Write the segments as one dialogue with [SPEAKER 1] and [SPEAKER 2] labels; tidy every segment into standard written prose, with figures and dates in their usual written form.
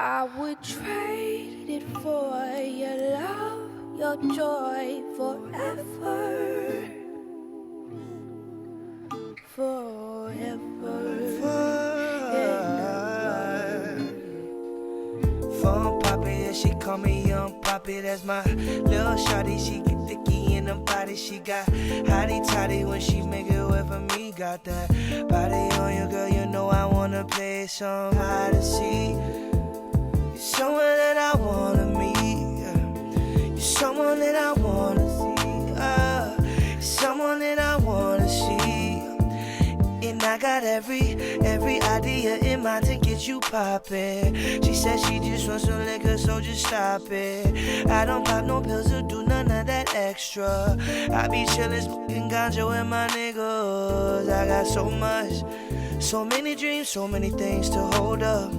[SPEAKER 1] I would trade it for your love, your joy forever.
[SPEAKER 2] Phone poppy, yeah, she call me Young Poppy. That's my little shawty. She get thicky in the body. She got hotty toddy when she make it wet for me. Got that body on you, girl. You know I wanna play some hide and seek. You're someone that I wanna meet. You're someone that I wanna see. You're someone that I wanna see. And I got every idea in mind to get you poppin'. She said she just wants some liquor, so just stop it. I don't pop no pills or do none of that extra. I be chillin', smoking ganja with my niggas. I got so much, so many dreams, so many things to hold up.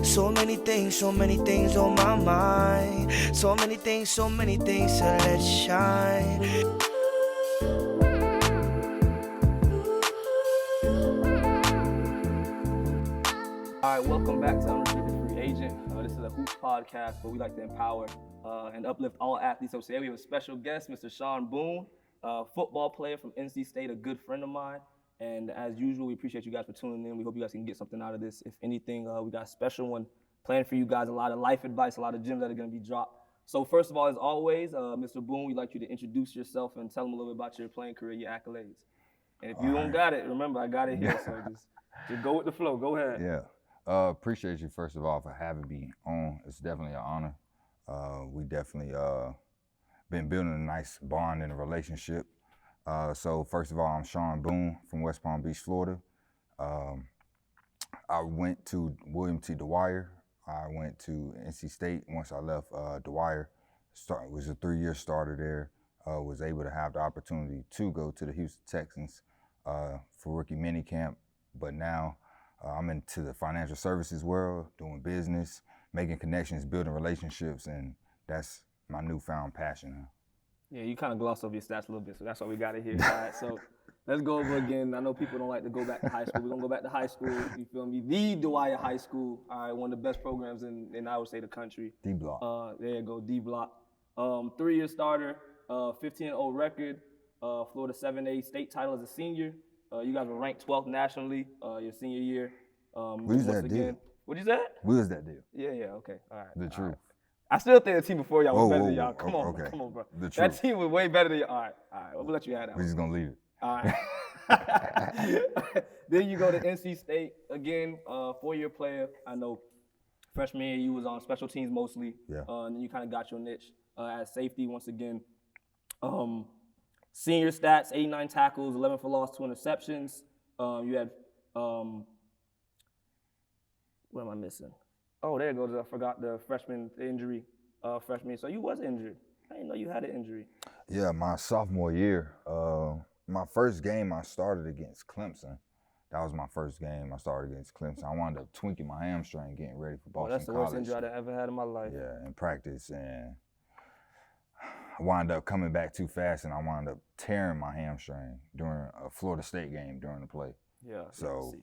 [SPEAKER 2] So many things on my mind. So many things to let shine.
[SPEAKER 3] All right, welcome back to Unrestricted Free Agent. This is a Hoops podcast where we like to empower and uplift all athletes. So today we have a special guest, Mr. Shawn Boone, football player from NC State, a good friend of mine. And as usual, we appreciate you guys for tuning in. We hope you guys can get something out of this. If anything, we got a special one planned for you guys, a lot of life advice, a lot of gems that are going to be dropped. So first of all, as always, Mr. Boone, we'd like you to introduce yourself and tell them a little bit about your playing career, your accolades. And if you don't got it, remember, I got it here. So just go with the flow. Go ahead.
[SPEAKER 4] Yeah. Appreciate you, first of all, for having me on. It's definitely an honor. We definitely been building a nice bond and a relationship. So first of all, I'm Shawn Boone from West Palm Beach, Florida. I went to William T. Dwyer. I went to NC State once I left Dwyer. Was a 3-year starter there. Was able to have the opportunity to go to the Houston Texans for rookie minicamp, but now I'm into the financial services world, doing business, making connections, building relationships, and that's my newfound passion.
[SPEAKER 3] Yeah, you kind of glossed over your stats a little bit, so that's why we got it here. All right, so let's go over again. I know people don't like to go back to high school. We're going to go back to high school, you feel me? The Dwyer High School, all right, one of the best programs in I would say, the country.
[SPEAKER 4] D-Block.
[SPEAKER 3] There you go, D-Block. 3-year starter, 15-0 record, Florida 7A state title as a senior. You guys were ranked 12th nationally your senior year.
[SPEAKER 4] We was that deal.
[SPEAKER 3] What'd you say?
[SPEAKER 4] We was that deal.
[SPEAKER 3] Yeah, okay, all right.
[SPEAKER 4] The truth.
[SPEAKER 3] Right. I still think the team before y'all was better than y'all. Come on, bro.
[SPEAKER 4] The truth.
[SPEAKER 3] That team was way better than y'all. All right, we'll let you have that.
[SPEAKER 4] We're just gonna leave it.
[SPEAKER 3] All right. Then you go to NC State, again, 4-year player. I know freshman year you was on special teams mostly.
[SPEAKER 4] Yeah.
[SPEAKER 3] And then you kind of got your niche as safety once again. Senior stats, 89 tackles, 11 for loss, 2 interceptions. You had, what am I missing? Oh, there it goes. I forgot the freshman injury, freshman. So you was injured. I didn't know you had an injury.
[SPEAKER 4] Yeah, my sophomore year, my first game I started against Clemson. That was my first game I started against Clemson. I wound up tweaking my hamstring getting ready for Boston
[SPEAKER 3] That's the
[SPEAKER 4] College.
[SPEAKER 3] worst injury I've ever had in my life.
[SPEAKER 4] Yeah, in practice, and I wound up coming back too fast, and I wound up tearing my hamstring during a Florida State game during the play.
[SPEAKER 3] Yeah.
[SPEAKER 4] So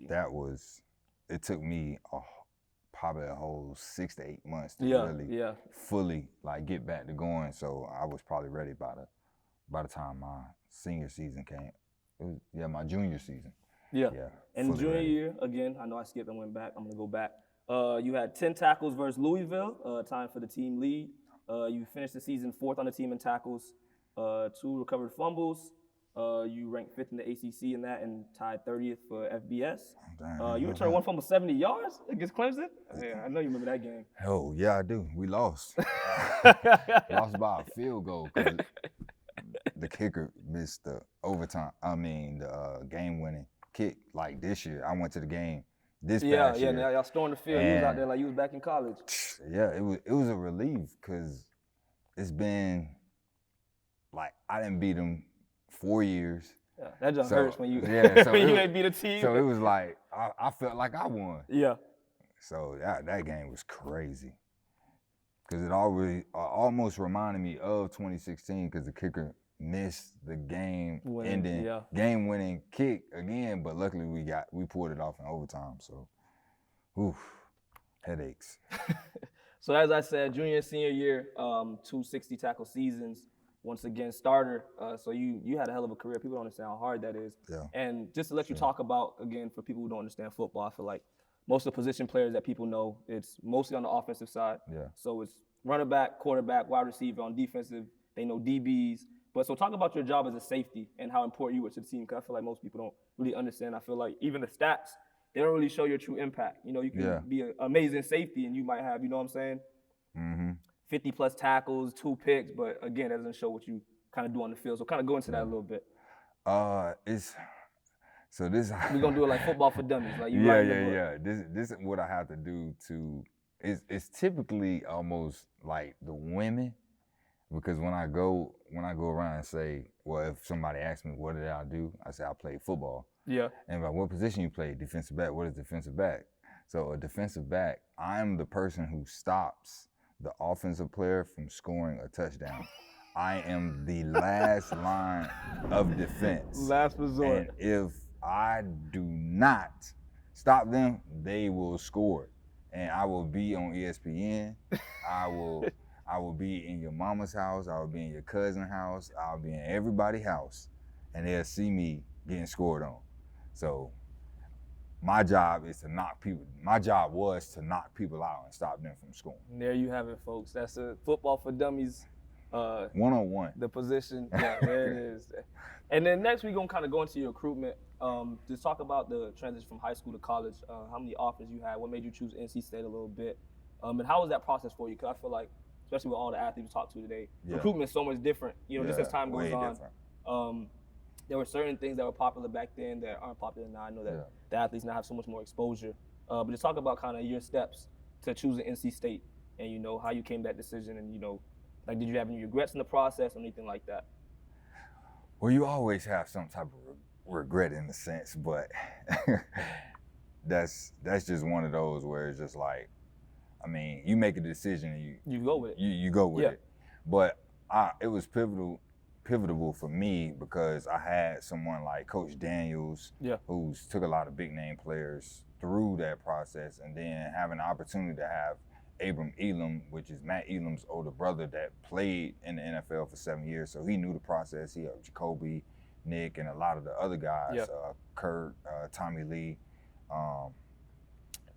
[SPEAKER 4] it took me probably a whole 6 to 8 months to really fully get back to going. So I was probably ready by the time my senior season came. It was, my junior season.
[SPEAKER 3] Yeah. And junior year, again, I know I skipped and went back. I'm going to go back. You had 10 tackles versus Louisville, time for the team lead. You finished the season 4th on the team in tackles, 2 recovered fumbles. You ranked 5th in the ACC in that and tied 30th for FBS. You returned 1 fumble 70 yards against Clemson? Yeah, I know you remember that game.
[SPEAKER 4] Oh, yeah, I do. We lost. Lost by a field goal because the kicker missed the the game-winning kick. Like this year, I went to the game this past year.
[SPEAKER 3] Yeah, y'all stormed the field. You was out there like you was back in college.
[SPEAKER 4] Yeah, it was a relief because it's been I didn't beat them 4 years.
[SPEAKER 3] Yeah, that just hurts when you
[SPEAKER 4] so
[SPEAKER 3] when you ain't beat a team.
[SPEAKER 4] So it was I felt like I won.
[SPEAKER 3] Yeah.
[SPEAKER 4] So that game was crazy because it almost reminded me of 2016 because the kicker missed the game-winning kick again, but luckily we pulled it off in overtime. So, headaches.
[SPEAKER 3] So as I said, junior and senior year, 260 tackle seasons. Once again, starter. So you had a hell of a career. People don't understand how hard that is.
[SPEAKER 4] Yeah.
[SPEAKER 3] And just to let you talk about, again, for people who don't understand football, I feel like most of the position players that people know, it's mostly on the offensive side.
[SPEAKER 4] Yeah.
[SPEAKER 3] So it's running back, quarterback, wide receiver. On defensive, they know DBs. But so talk about your job as a safety and how important you were to the team, because I feel like most people don't really understand. I feel like even the stats, they don't really show your true impact. You know, you can be an amazing safety and you might have, you know what I'm saying, 50 plus tackles, 2 picks, but again, that doesn't show what you kind of do on the field. So kind of go into that a little bit.
[SPEAKER 4] We're
[SPEAKER 3] gonna do it like football for dummies. Like you
[SPEAKER 4] This is what I have to do to. It's typically almost like the women, because when I go around and say, well, if somebody asks me what did I do, I say I played football.
[SPEAKER 3] Yeah.
[SPEAKER 4] And by what position you play? Defensive back. What is defensive back? So a defensive back, I'm the person who stops the offensive player from scoring a touchdown. I am the last line of defense.
[SPEAKER 3] Last resort.
[SPEAKER 4] And if I do not stop them, they will score. And I will be on ESPN. I will be in your mama's house. I will be in your cousin's house. I'll be in everybody's house. And they'll see me getting scored on. So my job was to knock people out and stop them from scoring.
[SPEAKER 3] And there you have it, folks. That's a football for dummies.
[SPEAKER 4] One-on-one.
[SPEAKER 3] The position, yeah, there it is. And then next we're gonna kind of go into your recruitment. Just talk about the transition from high school to college. How many offers you had? What made you choose NC State a little bit? And how was that process for you? Because I feel like, especially with all the athletes we talked to today, recruitment is so much different. You know, just as time goes on. There were certain things that were popular back then that aren't popular now. I know that the athletes now have so much more exposure. But just talk about kind of your steps to choosing NC State and, you know, how you came to that decision and, you know, like, did you have any regrets in the process or anything like that?
[SPEAKER 4] Well, you always have some type of regret in a sense, but that's just one of those where it's just like, I mean, you make a decision and you
[SPEAKER 3] go with it.
[SPEAKER 4] You go with it. But it was pivotal for me because I had someone like Coach Daniels, who's took a lot of big name players through that process, and then having the opportunity to have Abram Elam, which is Matt Elam's older brother that played in the NFL for 7 years. So he knew the process. He had Jacoby, Nick, and a lot of the other guys, Kurt, Tommy Lee,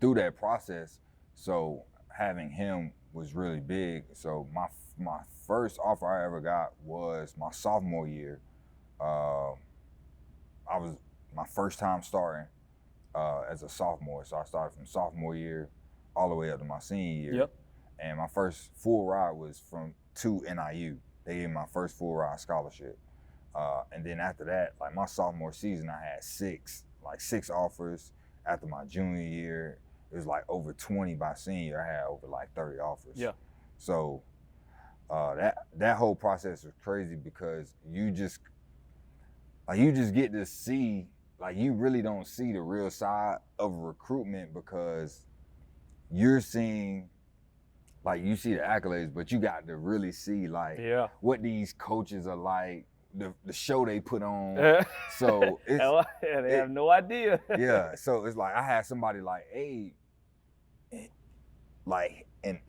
[SPEAKER 4] through that process. So having him was really big. So my first offer I ever got was my sophomore year. I was my first time starting as a sophomore. So I started from sophomore year all the way up to my senior year. And my first full ride was to NIU. They gave me my first full ride scholarship. And then after that, like my sophomore season, I had six offers. After my junior year, it was like over 20 by senior. I had over like 30 offers. So that whole process was crazy because you just get to see, like, you really don't see the real side of recruitment because you're seeing, like, you see the accolades, but you got to really see, like, what these coaches are like, the show they put on. So
[SPEAKER 3] they have no idea.
[SPEAKER 4] So it's like I had somebody like, hey, like in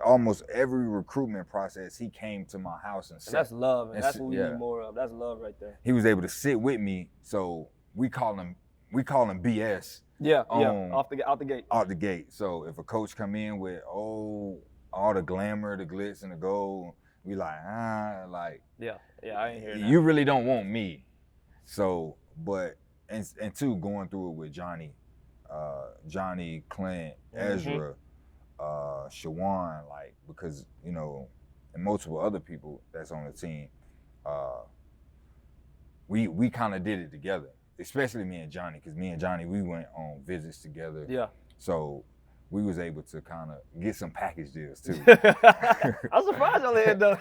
[SPEAKER 4] almost every recruitment process, he came to my house and
[SPEAKER 3] that's love, and that's what we need more of. That's love right there.
[SPEAKER 4] He was able to sit with me, so we call him BS.
[SPEAKER 3] Out the gate.
[SPEAKER 4] Out the gate. So if a coach come in with all the glamour, the glitz, and the gold, we like, like.
[SPEAKER 3] I ain't hearing that.
[SPEAKER 4] You really don't want me. So, but and two, going through it with Johnny, Clint, Ezra, Shawan, like, because, you know, and multiple other people that's on the team, we kind of did it together. Especially me and Johnny, because me and Johnny, we went on visits together. So we was able to kind of get some package deals too.
[SPEAKER 3] I'm surprised y'all had though.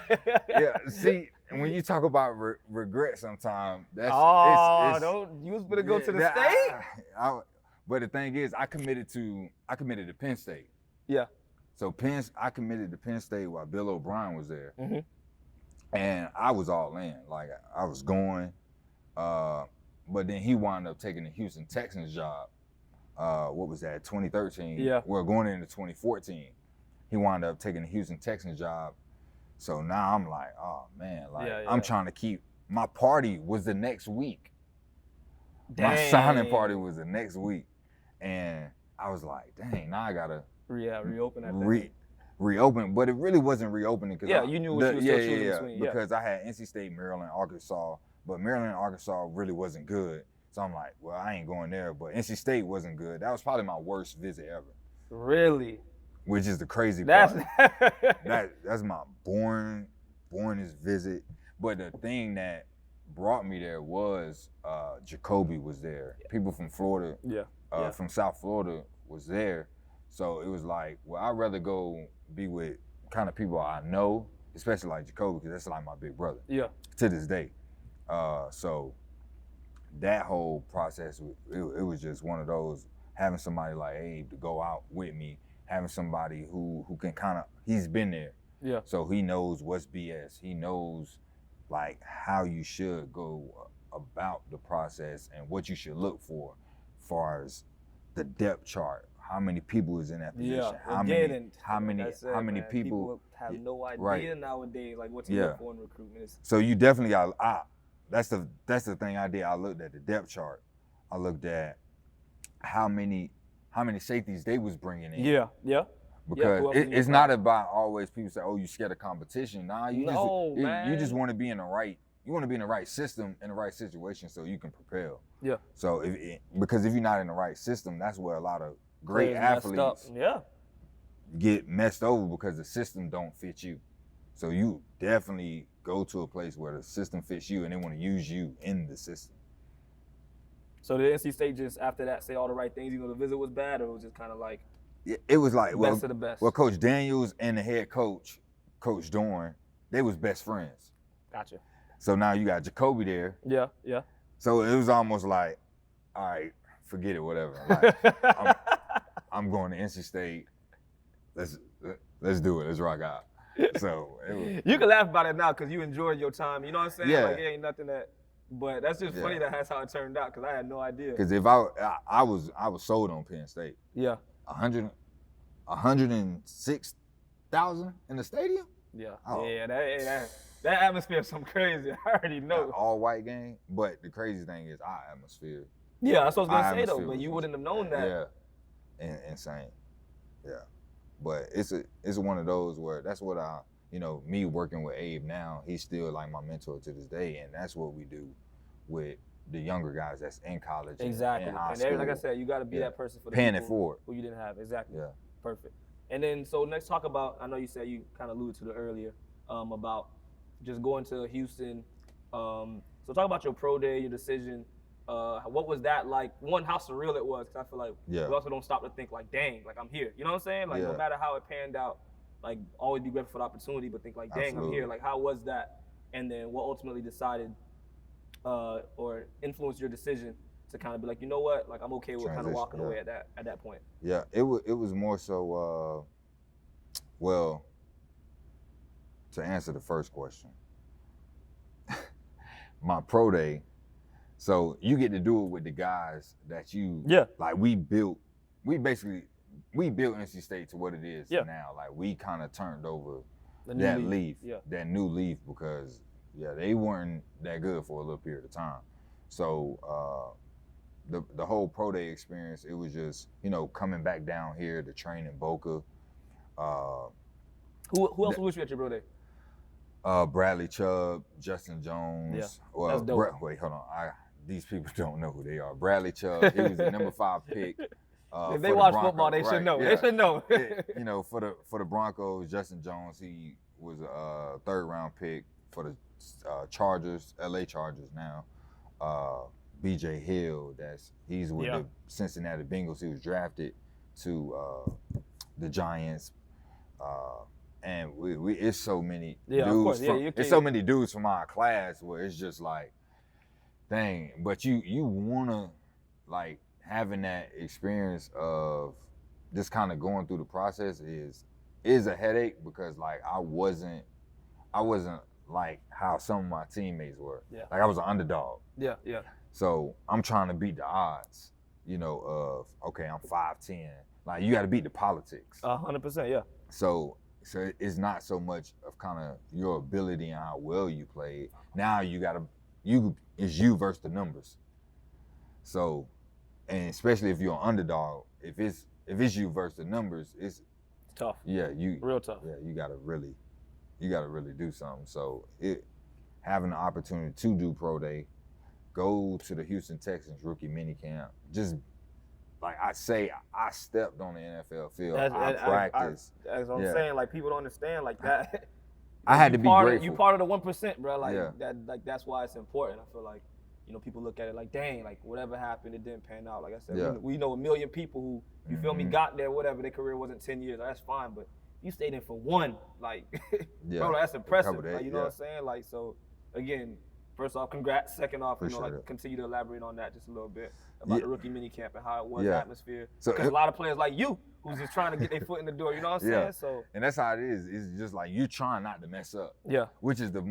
[SPEAKER 4] See, when you talk about regret sometimes, that's
[SPEAKER 3] you was gonna go to the state?
[SPEAKER 4] But the thing is, I committed to Penn State. So I committed to Penn State while Bill O'Brien was there. And I was all in. Like, I was going. But then he wound up taking the Houston Texans job. What was that, 2013? We're going into 2014. he wound up taking the Houston Texans job. So now I'm like, oh man, like
[SPEAKER 3] Yeah,
[SPEAKER 4] I'm
[SPEAKER 3] yeah.
[SPEAKER 4] trying to keep, my party was the next week. My
[SPEAKER 3] Dang.
[SPEAKER 4] signing party was the next week. And I was like, dang, now I gotta
[SPEAKER 3] reopen that thing.
[SPEAKER 4] reopen, but it really wasn't reopening because
[SPEAKER 3] You knew what you were still choosing between.
[SPEAKER 4] Because I had NC State, Maryland, Arkansas, but Maryland and Arkansas really wasn't good. So I'm like, well, I ain't going there. But NC State wasn't good. That was probably my worst visit ever.
[SPEAKER 3] Really?
[SPEAKER 4] Which is the crazy
[SPEAKER 3] That's
[SPEAKER 4] part. That's my boringest visit. But the thing that brought me there was Jacoby was there. People from Florida, from South Florida was there. So it was like, well, I'd rather go be with kind of people I know, especially like Jacoby, because that's like my big brother.
[SPEAKER 3] Yeah.
[SPEAKER 4] To this day. So that whole process, it was just one of those, having somebody like Abe to go out with me, having somebody who can kind of, he's been there.
[SPEAKER 3] Yeah.
[SPEAKER 4] So he knows what's BS. He knows like how you should go about the process and what you should look for as far as the depth chart. How many people is in that position?
[SPEAKER 3] Yeah.
[SPEAKER 4] How many people
[SPEAKER 3] have no idea
[SPEAKER 4] right.
[SPEAKER 3] nowadays, like what to look for in recruitment.
[SPEAKER 4] So you definitely, that's the thing I did. I looked at the depth chart. I looked at how many safeties they was bringing in.
[SPEAKER 3] Yeah.
[SPEAKER 4] Because it's not about always people say, oh, you scared of competition. Nah, you just want to be in the right system, in the right situation so you can propel.
[SPEAKER 3] Yeah.
[SPEAKER 4] So because if you're not in the right system, that's where a lot of great athletes get messed over because the system don't fit you. So you definitely go to a place where the system fits you and they want to use you in the system.
[SPEAKER 3] So did NC State just after that say all the right things, the visit was bad, or it was just kind of like
[SPEAKER 4] it was like
[SPEAKER 3] best of the best?
[SPEAKER 4] Well, Coach Daniels and the head coach, Coach Dorn, they was best friends.
[SPEAKER 3] Gotcha.
[SPEAKER 4] So now you got Jacoby there.
[SPEAKER 3] Yeah.
[SPEAKER 4] So it was almost like, all right, forget it, whatever. Like, I'm going to NC State. Let's do it. Let's rock out. So
[SPEAKER 3] you can laugh about it now because you enjoyed your time. You know what I'm saying?
[SPEAKER 4] Yeah.
[SPEAKER 3] Like it ain't nothing that. But that's just funny that's how it turned out because I had no idea.
[SPEAKER 4] Because if I was sold on Penn State.
[SPEAKER 3] Yeah.
[SPEAKER 4] 106,000 in the stadium.
[SPEAKER 3] Yeah.
[SPEAKER 4] Oh.
[SPEAKER 3] Yeah. That atmosphere is something crazy. I already know.
[SPEAKER 4] All white game, but the crazy thing is our atmosphere.
[SPEAKER 3] Yeah, that's what I was gonna say though. But you wouldn't have known that.
[SPEAKER 4] Yeah. Insane. Yeah. But it's one of those where that's what me working with Abe now, he's still like my mentor to this day, and that's what we do with the younger guys that's in college.
[SPEAKER 3] Exactly.
[SPEAKER 4] And high school.
[SPEAKER 3] Like I said, you got to be that person for the
[SPEAKER 4] paying
[SPEAKER 3] people
[SPEAKER 4] it forward
[SPEAKER 3] who you didn't have. Exactly.
[SPEAKER 4] Yeah.
[SPEAKER 3] Perfect. And then so next talk about, I know you said you kind of alluded to it earlier, about just going to Houston. So talk about your pro day, your decision. What was that like? One, how surreal it was, because I feel like we also don't stop to think like, dang, like I'm here. You know what I'm saying? Like no matter how it panned out, like always be grateful for the opportunity, but think like, dang, I'm here. Like how was that? And then what ultimately decided or influenced your decision to kind of be like, you know what, like I'm okay with kind of walking away at that point?
[SPEAKER 4] Yeah, it was more so, well, to answer the first question, my pro day. So you get to do it with the guys that you like. We built NC State to what it is now. Like we kind of turned over that new leaf because they weren't that good for a little period of time. So the whole pro day experience, it was just coming back down here to train in Boca.
[SPEAKER 3] Who else was you at your pro day?
[SPEAKER 4] Bradley Chubb, Justin Jones.
[SPEAKER 3] Yeah, that's dope.
[SPEAKER 4] Wait, hold on. These people don't know who they are. Bradley Chubb, he was the number 5 pick.
[SPEAKER 3] If they watch football, they should know. Yeah. They should know.
[SPEAKER 4] For the Broncos, Justin Jones, he was a 3rd round pick for the Chargers, LA Chargers now. BJ Hill, he's with the Cincinnati Bengals. He was drafted to the Giants. And it's so many dudes. It's so many dudes from our class where it's just like, dang. But you wanna like having that experience of just kind of going through the process is a headache because like I wasn't like how some of my teammates were. Yeah. Like I was an underdog.
[SPEAKER 3] Yeah.
[SPEAKER 4] So I'm trying to beat the odds, of okay, I'm 5'10", Like you got to beat the politics.
[SPEAKER 3] 100%, yeah.
[SPEAKER 4] So it's not so much of kind of your ability and how well you played. Now it's you versus the numbers. So, and especially if you're an underdog, if it's you versus the numbers, it's
[SPEAKER 3] tough.
[SPEAKER 4] Yeah,
[SPEAKER 3] real tough.
[SPEAKER 4] Yeah, you gotta really do something. So having the opportunity to do pro day, go to the Houston Texans rookie minicamp, just like I say, I stepped on the NFL field. I practiced.
[SPEAKER 3] That's what I'm saying. Like people don't understand like that.
[SPEAKER 4] I had to be grateful.
[SPEAKER 3] You part of the 1%, bro. Like
[SPEAKER 4] yeah.
[SPEAKER 3] that's why it's important. I feel like, people look at it like, dang, like whatever happened, it didn't pan out. Like I said, we know a million people who, you feel me, got there, whatever, their career wasn't 10 years. That's fine, but you stayed in for one, like, bro, that's impressive. Like, you know what I'm saying? Like, so again, first off, congrats. Second off, continue to elaborate on that just a little bit about the rookie minicamp and how it was, the atmosphere. Because a lot of players like you who's just trying to get their foot in the door, you know what I'm saying? So,
[SPEAKER 4] and that's how it is. It's just like you're trying not to mess up.
[SPEAKER 3] Yeah.
[SPEAKER 4] Which is the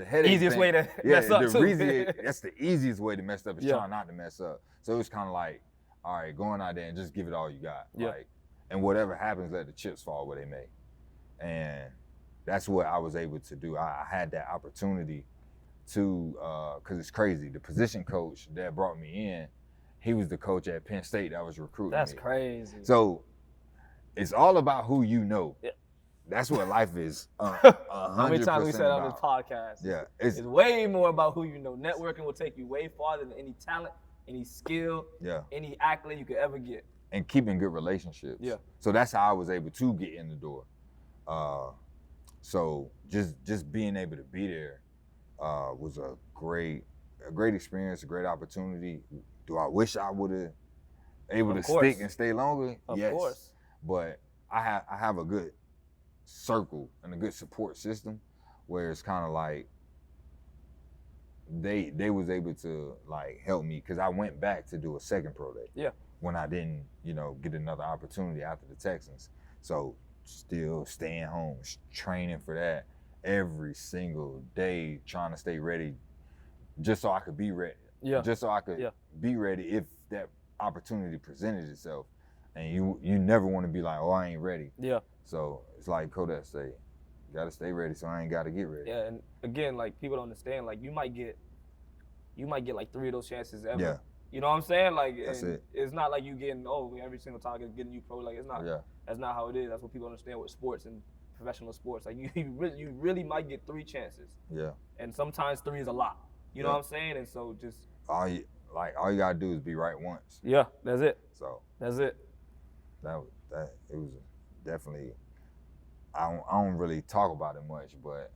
[SPEAKER 4] headache
[SPEAKER 3] easiest
[SPEAKER 4] thing.
[SPEAKER 3] way to mess up too.
[SPEAKER 4] That's the easiest way to mess up is trying not to mess up. So it's kind of like, all right, going out there and just give it all you got.
[SPEAKER 3] Yeah.
[SPEAKER 4] Like, and whatever happens, let the chips fall where they may. And that's what I was able to do. I had that opportunity to, because it's crazy. The position coach that brought me in, he was the coach at Penn State that was recruiting
[SPEAKER 3] That's
[SPEAKER 4] me.
[SPEAKER 3] crazy.
[SPEAKER 4] So it's all about who you know.
[SPEAKER 3] Yeah.
[SPEAKER 4] That's what life is.
[SPEAKER 3] How many times we said on this podcast?
[SPEAKER 4] Yeah,
[SPEAKER 3] it's way more about who you know. Networking will take you way farther than any talent, any skill, any accolade you could ever get.
[SPEAKER 4] And keeping good relationships.
[SPEAKER 3] Yeah.
[SPEAKER 4] So that's how I was able to get in the door. So just being able to be there was a great experience, a great opportunity. Do I wish I would have able to stick and stay longer? Yes.
[SPEAKER 3] Of course.
[SPEAKER 4] But I have a good circle and a good support system where it's kind of like they was able to like help me because I went back to do a second pro day.
[SPEAKER 3] Yeah.
[SPEAKER 4] When I didn't, get another opportunity after the Texans. So still staying home, training for that every single day, trying to stay ready just so I could be ready.
[SPEAKER 3] Yeah.
[SPEAKER 4] Just so I could be ready if that opportunity presented itself. And you never want to be like, oh, I ain't ready.
[SPEAKER 3] Yeah.
[SPEAKER 4] So it's like Kodak say, you gotta stay ready so I ain't gotta get ready.
[SPEAKER 3] Yeah, and again, like people don't understand, like you might get like 3 of those chances ever.
[SPEAKER 4] Yeah.
[SPEAKER 3] You know what I'm saying? Like
[SPEAKER 4] that's it.
[SPEAKER 3] It's not like you getting every single time getting you pro. Like it's not.
[SPEAKER 4] Yeah.
[SPEAKER 3] That's not how it is. That's what people understand with sports and professional sports. Like you really might get 3 chances.
[SPEAKER 4] Yeah.
[SPEAKER 3] And sometimes 3 is a lot. You know what I'm saying? And so just
[SPEAKER 4] all you gotta do is be right once.
[SPEAKER 3] Yeah, that's it.
[SPEAKER 4] So
[SPEAKER 3] that's it.
[SPEAKER 4] That it was definitely. I don't really talk about it much, but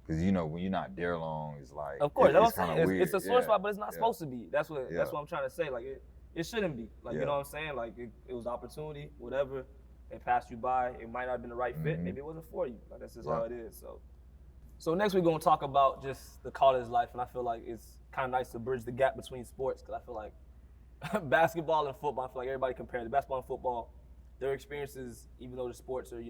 [SPEAKER 4] because when you're not there long, it's like
[SPEAKER 3] of course
[SPEAKER 4] it's kind of weird.
[SPEAKER 3] It's a sore spot, but it's not supposed to be. That's what I'm trying to say. Like it shouldn't be. Like you know what I'm saying? Like it was opportunity, whatever. It passed you by. It might not have been the right fit. Maybe it wasn't for you. Like that's just how it is. So next we're gonna talk about just the college life, and I feel like it's kind of nice to bridge the gap between sports because I feel like basketball and football. I feel like everybody compares the basketball and football. Their experiences, even though the sports are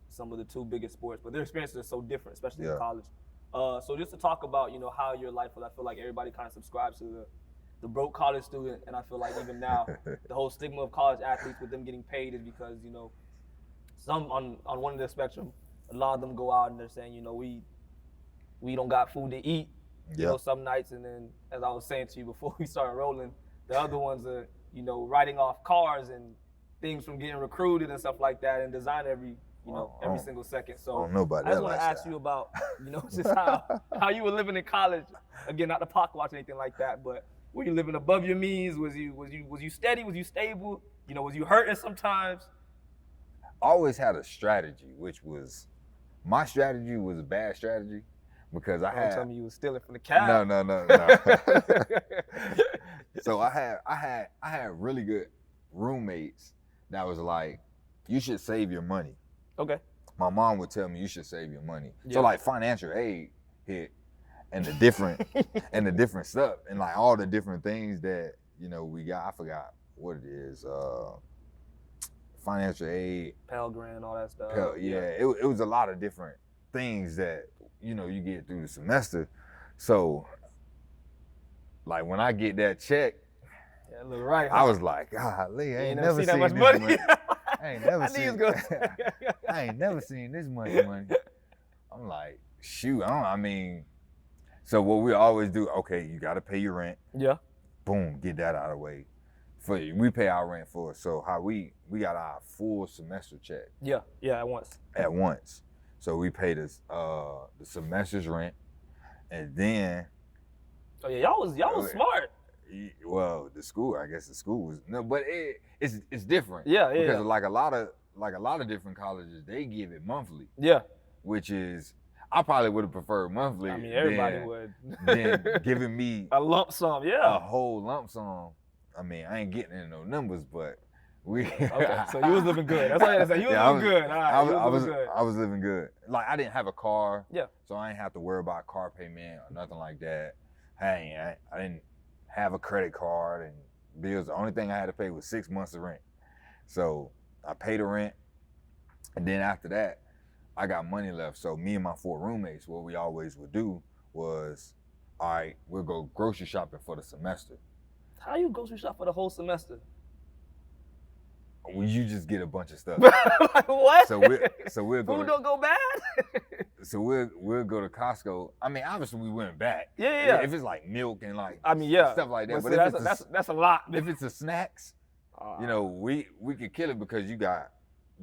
[SPEAKER 3] some of the 2 biggest sports, but their experiences are so different, especially in college. So just to talk about, how your life was, I feel like everybody kind of subscribes to the broke college student, and I feel like even now, the whole stigma of college athletes with them getting paid is because, some on one of the spectrum, a lot of them go out and they're saying, we don't got food to eat, some nights, and then, as I was saying to you before we started rolling, the other ones are, writing off cars and things from getting recruited and stuff like that, and design every single second. So I just want to ask you about, just how you were living in college. Again, not to pocket watch or anything like that, but were you living above your means? Was you steady? Was you stable? Was you hurting sometimes?
[SPEAKER 4] I always had a strategy, which was my strategy was a bad strategy because I had.
[SPEAKER 3] Tell me you was stealing from the cab.
[SPEAKER 4] No. So I had really good roommates that was like, you should save your money.
[SPEAKER 3] Okay.
[SPEAKER 4] My mom would tell me you should save your money. Yeah. So like financial aid hit and the different stuff and like all the different things that, we got. I forgot what it is. Financial aid.
[SPEAKER 3] Pell Grant, all that stuff.
[SPEAKER 4] It was a lot of different things that, you get through the semester. So like when I get that check,
[SPEAKER 3] Yeah, look right.
[SPEAKER 4] I was like, golly, I ain't never
[SPEAKER 3] seen that
[SPEAKER 4] seen
[SPEAKER 3] much
[SPEAKER 4] this
[SPEAKER 3] money.
[SPEAKER 4] money. I ain't never
[SPEAKER 3] I knew he
[SPEAKER 4] seen.
[SPEAKER 3] was gonna say.
[SPEAKER 4] I ain't never seen this much money. I'm like, shoot. I mean, so what we always do? Okay, you got to pay your rent.
[SPEAKER 3] Yeah.
[SPEAKER 4] Boom, get that out of the way. We pay our rent for it. So how we got our full semester check
[SPEAKER 3] Yeah. Yeah. At once.
[SPEAKER 4] at once. So we pay the semester's rent, and then.
[SPEAKER 3] Oh yeah, y'all was smart.
[SPEAKER 4] Well, the school was no, but it's different.
[SPEAKER 3] Yeah.
[SPEAKER 4] Because like a lot of different colleges, they give it monthly.
[SPEAKER 3] Yeah.
[SPEAKER 4] Which is, I probably would have preferred monthly.
[SPEAKER 3] I mean, everybody would.
[SPEAKER 4] Than giving me
[SPEAKER 3] a lump sum.
[SPEAKER 4] a
[SPEAKER 3] Yeah.
[SPEAKER 4] whole lump sum. I mean, I ain't getting into no numbers, but we.
[SPEAKER 3] Okay, so you was living good. That's all I had to say. You was living good. All right,
[SPEAKER 4] I was living good. Like I didn't have a car.
[SPEAKER 3] Yeah.
[SPEAKER 4] So I didn't have to worry about car payment or nothing like that. I didn't have a credit card and bills. The only thing I had to pay was 6 months of rent. So I paid the rent, and then after that, I got money left. So me and my 4 roommates, what we always would do was, all right, we'll go grocery shopping for the semester.
[SPEAKER 3] How you grocery shop for the whole semester?
[SPEAKER 4] Well, you just get a bunch of stuff.
[SPEAKER 3] Like what?
[SPEAKER 4] So we'll go.
[SPEAKER 3] Food don't go bad.
[SPEAKER 4] So we'll go to Costco. I mean, obviously we went back.
[SPEAKER 3] Yeah.
[SPEAKER 4] If it's like milk and like stuff like that.
[SPEAKER 3] But
[SPEAKER 4] But
[SPEAKER 3] see, that's a lot.
[SPEAKER 4] if it's a snacks, you know, we could kill it because you got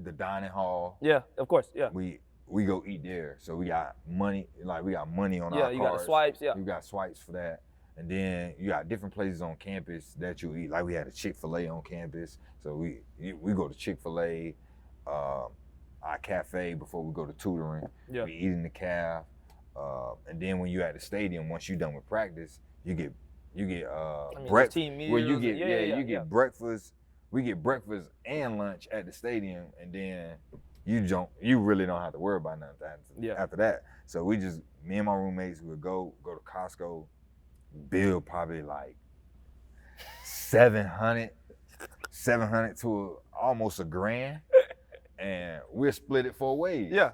[SPEAKER 4] the dining hall.
[SPEAKER 3] Yeah, of course. Yeah.
[SPEAKER 4] We go eat there. So we got money. Like we got money on our
[SPEAKER 3] Yeah,
[SPEAKER 4] cards.
[SPEAKER 3] you got the swipes. Yeah.
[SPEAKER 4] You got swipes for that. And then you got different places on campus that you eat. Like we had a Chick-fil-A on campus. So we go to Chick-fil-A, our cafe before we go to tutoring.
[SPEAKER 3] Yeah.
[SPEAKER 4] We eat in the caf. And then when you're at the stadium, once you're done with practice, you get breakfast.
[SPEAKER 3] Team meals.
[SPEAKER 4] Well, you get
[SPEAKER 3] you
[SPEAKER 4] get breakfast. We get breakfast and lunch at the stadium, and then you really don't have to worry about nothing after that. So me and my roommates would go to Costco, bill probably like $700 to almost $1,000, and we'll split it 4 ways.
[SPEAKER 3] Yeah.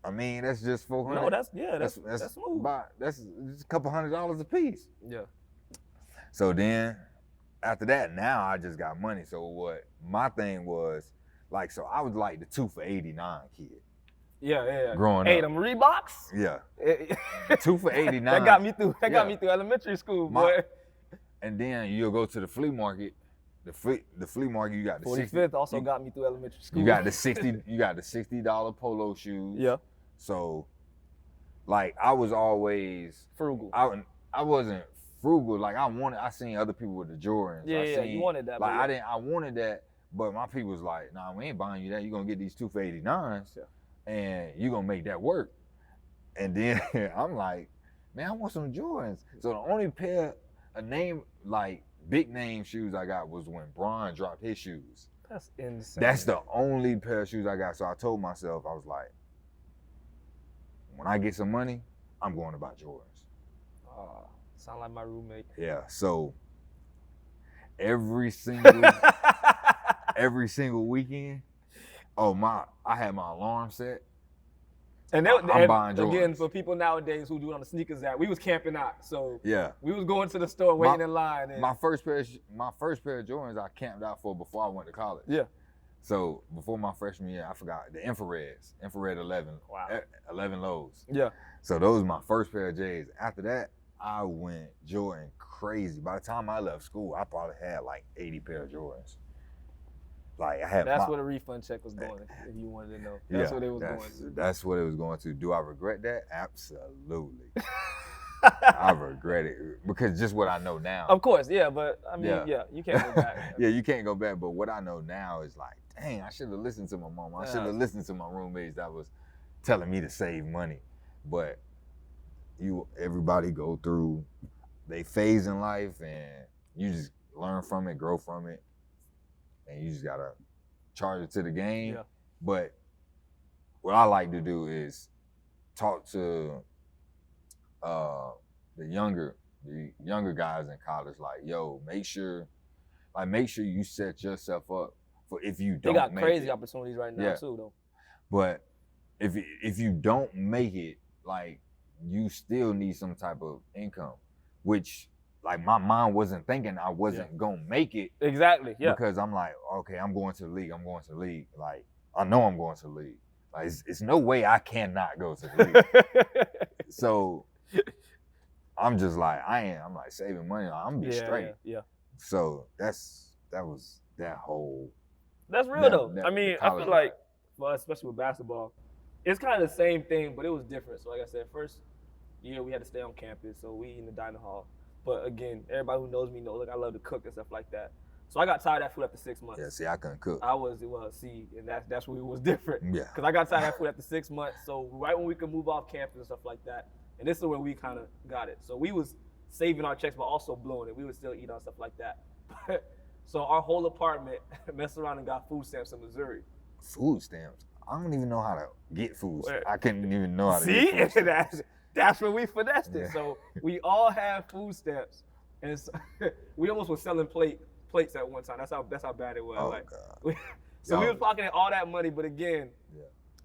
[SPEAKER 4] I mean, that's just $400.
[SPEAKER 3] No, that's smooth.
[SPEAKER 4] That's just a couple $100 a piece.
[SPEAKER 3] Yeah.
[SPEAKER 4] So then, after that, now I just got money. So what my thing was, like, so I was like the 2 for $89 kid.
[SPEAKER 3] Yeah.
[SPEAKER 4] Growing
[SPEAKER 3] Hey,
[SPEAKER 4] up.
[SPEAKER 3] them Reeboks?
[SPEAKER 4] Yeah. 2 for $89.
[SPEAKER 3] That got me through elementary school, boy.
[SPEAKER 4] And then you'll go to the flea market. The flea market, you got the
[SPEAKER 3] 45th also got me through elementary school.
[SPEAKER 4] You got the $60 polo shoes.
[SPEAKER 3] Yeah.
[SPEAKER 4] So, like, I was always
[SPEAKER 3] frugal.
[SPEAKER 4] I wasn't frugal. Like I seen other people with the Jordans.
[SPEAKER 3] Yeah, you wanted that.
[SPEAKER 4] Like I wanted that, but my people was like, nah, we ain't buying you that. You're gonna get these 2 for $89s, and you gonna make that work. And then I'm like, man, I want some Jordans. So the only pair of big name shoes I got was when Bron dropped his shoes.
[SPEAKER 3] That's insane.
[SPEAKER 4] That's the only pair of shoes I got. So I told myself, I was like, when I get some money, I'm going to buy Jordans.
[SPEAKER 3] Sound like my roommate.
[SPEAKER 4] Yeah. So every single weekend, I had my alarm set.
[SPEAKER 3] And
[SPEAKER 4] I'm buying Jordans.
[SPEAKER 3] Again, for people nowadays who do it on the sneakers app, we was camping out. So
[SPEAKER 4] yeah,
[SPEAKER 3] we was going to the store waiting in line. And
[SPEAKER 4] my first pair of Jordans I camped out for before I went to college.
[SPEAKER 3] Yeah.
[SPEAKER 4] So before my freshman year, I forgot the infrareds, infrared 11, 11 lows.
[SPEAKER 3] Yeah.
[SPEAKER 4] So those were my first pair of J's. After that, I went Jordan crazy. By the time I left school, I probably had like 80 pair of Jordans. Like I had.
[SPEAKER 3] That's where the refund check was going. If you wanted to know, that's what it was going to.
[SPEAKER 4] That's what it was going to. Do I regret that? Absolutely. I regret it because just what I know now.
[SPEAKER 3] Of course, yeah, but I mean, you can't go back.
[SPEAKER 4] Yeah, you can't go back. But what I know now is like, dang, I should have listened to my mom. I should have listened to my roommates that was telling me to save money. But everybody go through they phase in life, and you just learn from it, grow from it, and you just gotta charge it to the game.
[SPEAKER 3] Yeah.
[SPEAKER 4] But what I like to do is talk to the younger guys in college, like, yo, make sure you set yourself up for if you don't.
[SPEAKER 3] They got
[SPEAKER 4] make
[SPEAKER 3] crazy
[SPEAKER 4] it.
[SPEAKER 3] opportunities right now too, though.
[SPEAKER 4] But if you don't make it, like, you still need some type of income, which like my mind wasn't thinking I wasn't gonna make it.
[SPEAKER 3] Exactly. Yeah.
[SPEAKER 4] Because I'm like, okay, I'm going to the league. Like, I know I'm going to the league. Like, it's no way I cannot go to the league. So I'm just like, I'm like saving money. Like, I'm gonna be straight.
[SPEAKER 3] Yeah.
[SPEAKER 4] So that was that whole.
[SPEAKER 3] That's real though.
[SPEAKER 4] that
[SPEAKER 3] I mean, I feel like, for us, especially with basketball, it's kind of the same thing, but it was different. So like I said, first year we had to stay on campus, so we in the dining hall. But again, everybody who knows me knows, like, I love to cook and stuff like that. So I got tired of that food after 6 months.
[SPEAKER 4] Yeah, see, I couldn't cook.
[SPEAKER 3] And that's where it was different.
[SPEAKER 4] Yeah.
[SPEAKER 3] Because I got tired of that food after 6 months. So right when we could move off campus and stuff like that, and this is where we kind of got it. So we was saving our checks, but also blowing it. We would still eat on stuff like that. So our whole apartment messed around and got food stamps in Missouri.
[SPEAKER 4] Food stamps? I don't even know how to get food stamps. I couldn't even know how to
[SPEAKER 3] See?
[SPEAKER 4] get food stamps.
[SPEAKER 3] That's where we finessed it.
[SPEAKER 4] Yeah.
[SPEAKER 3] So we all had food stamps. And so, we almost were selling plates at one time. That's how bad it was.
[SPEAKER 4] Oh,
[SPEAKER 3] like,
[SPEAKER 4] God.
[SPEAKER 3] We was pocketing all that money, but again,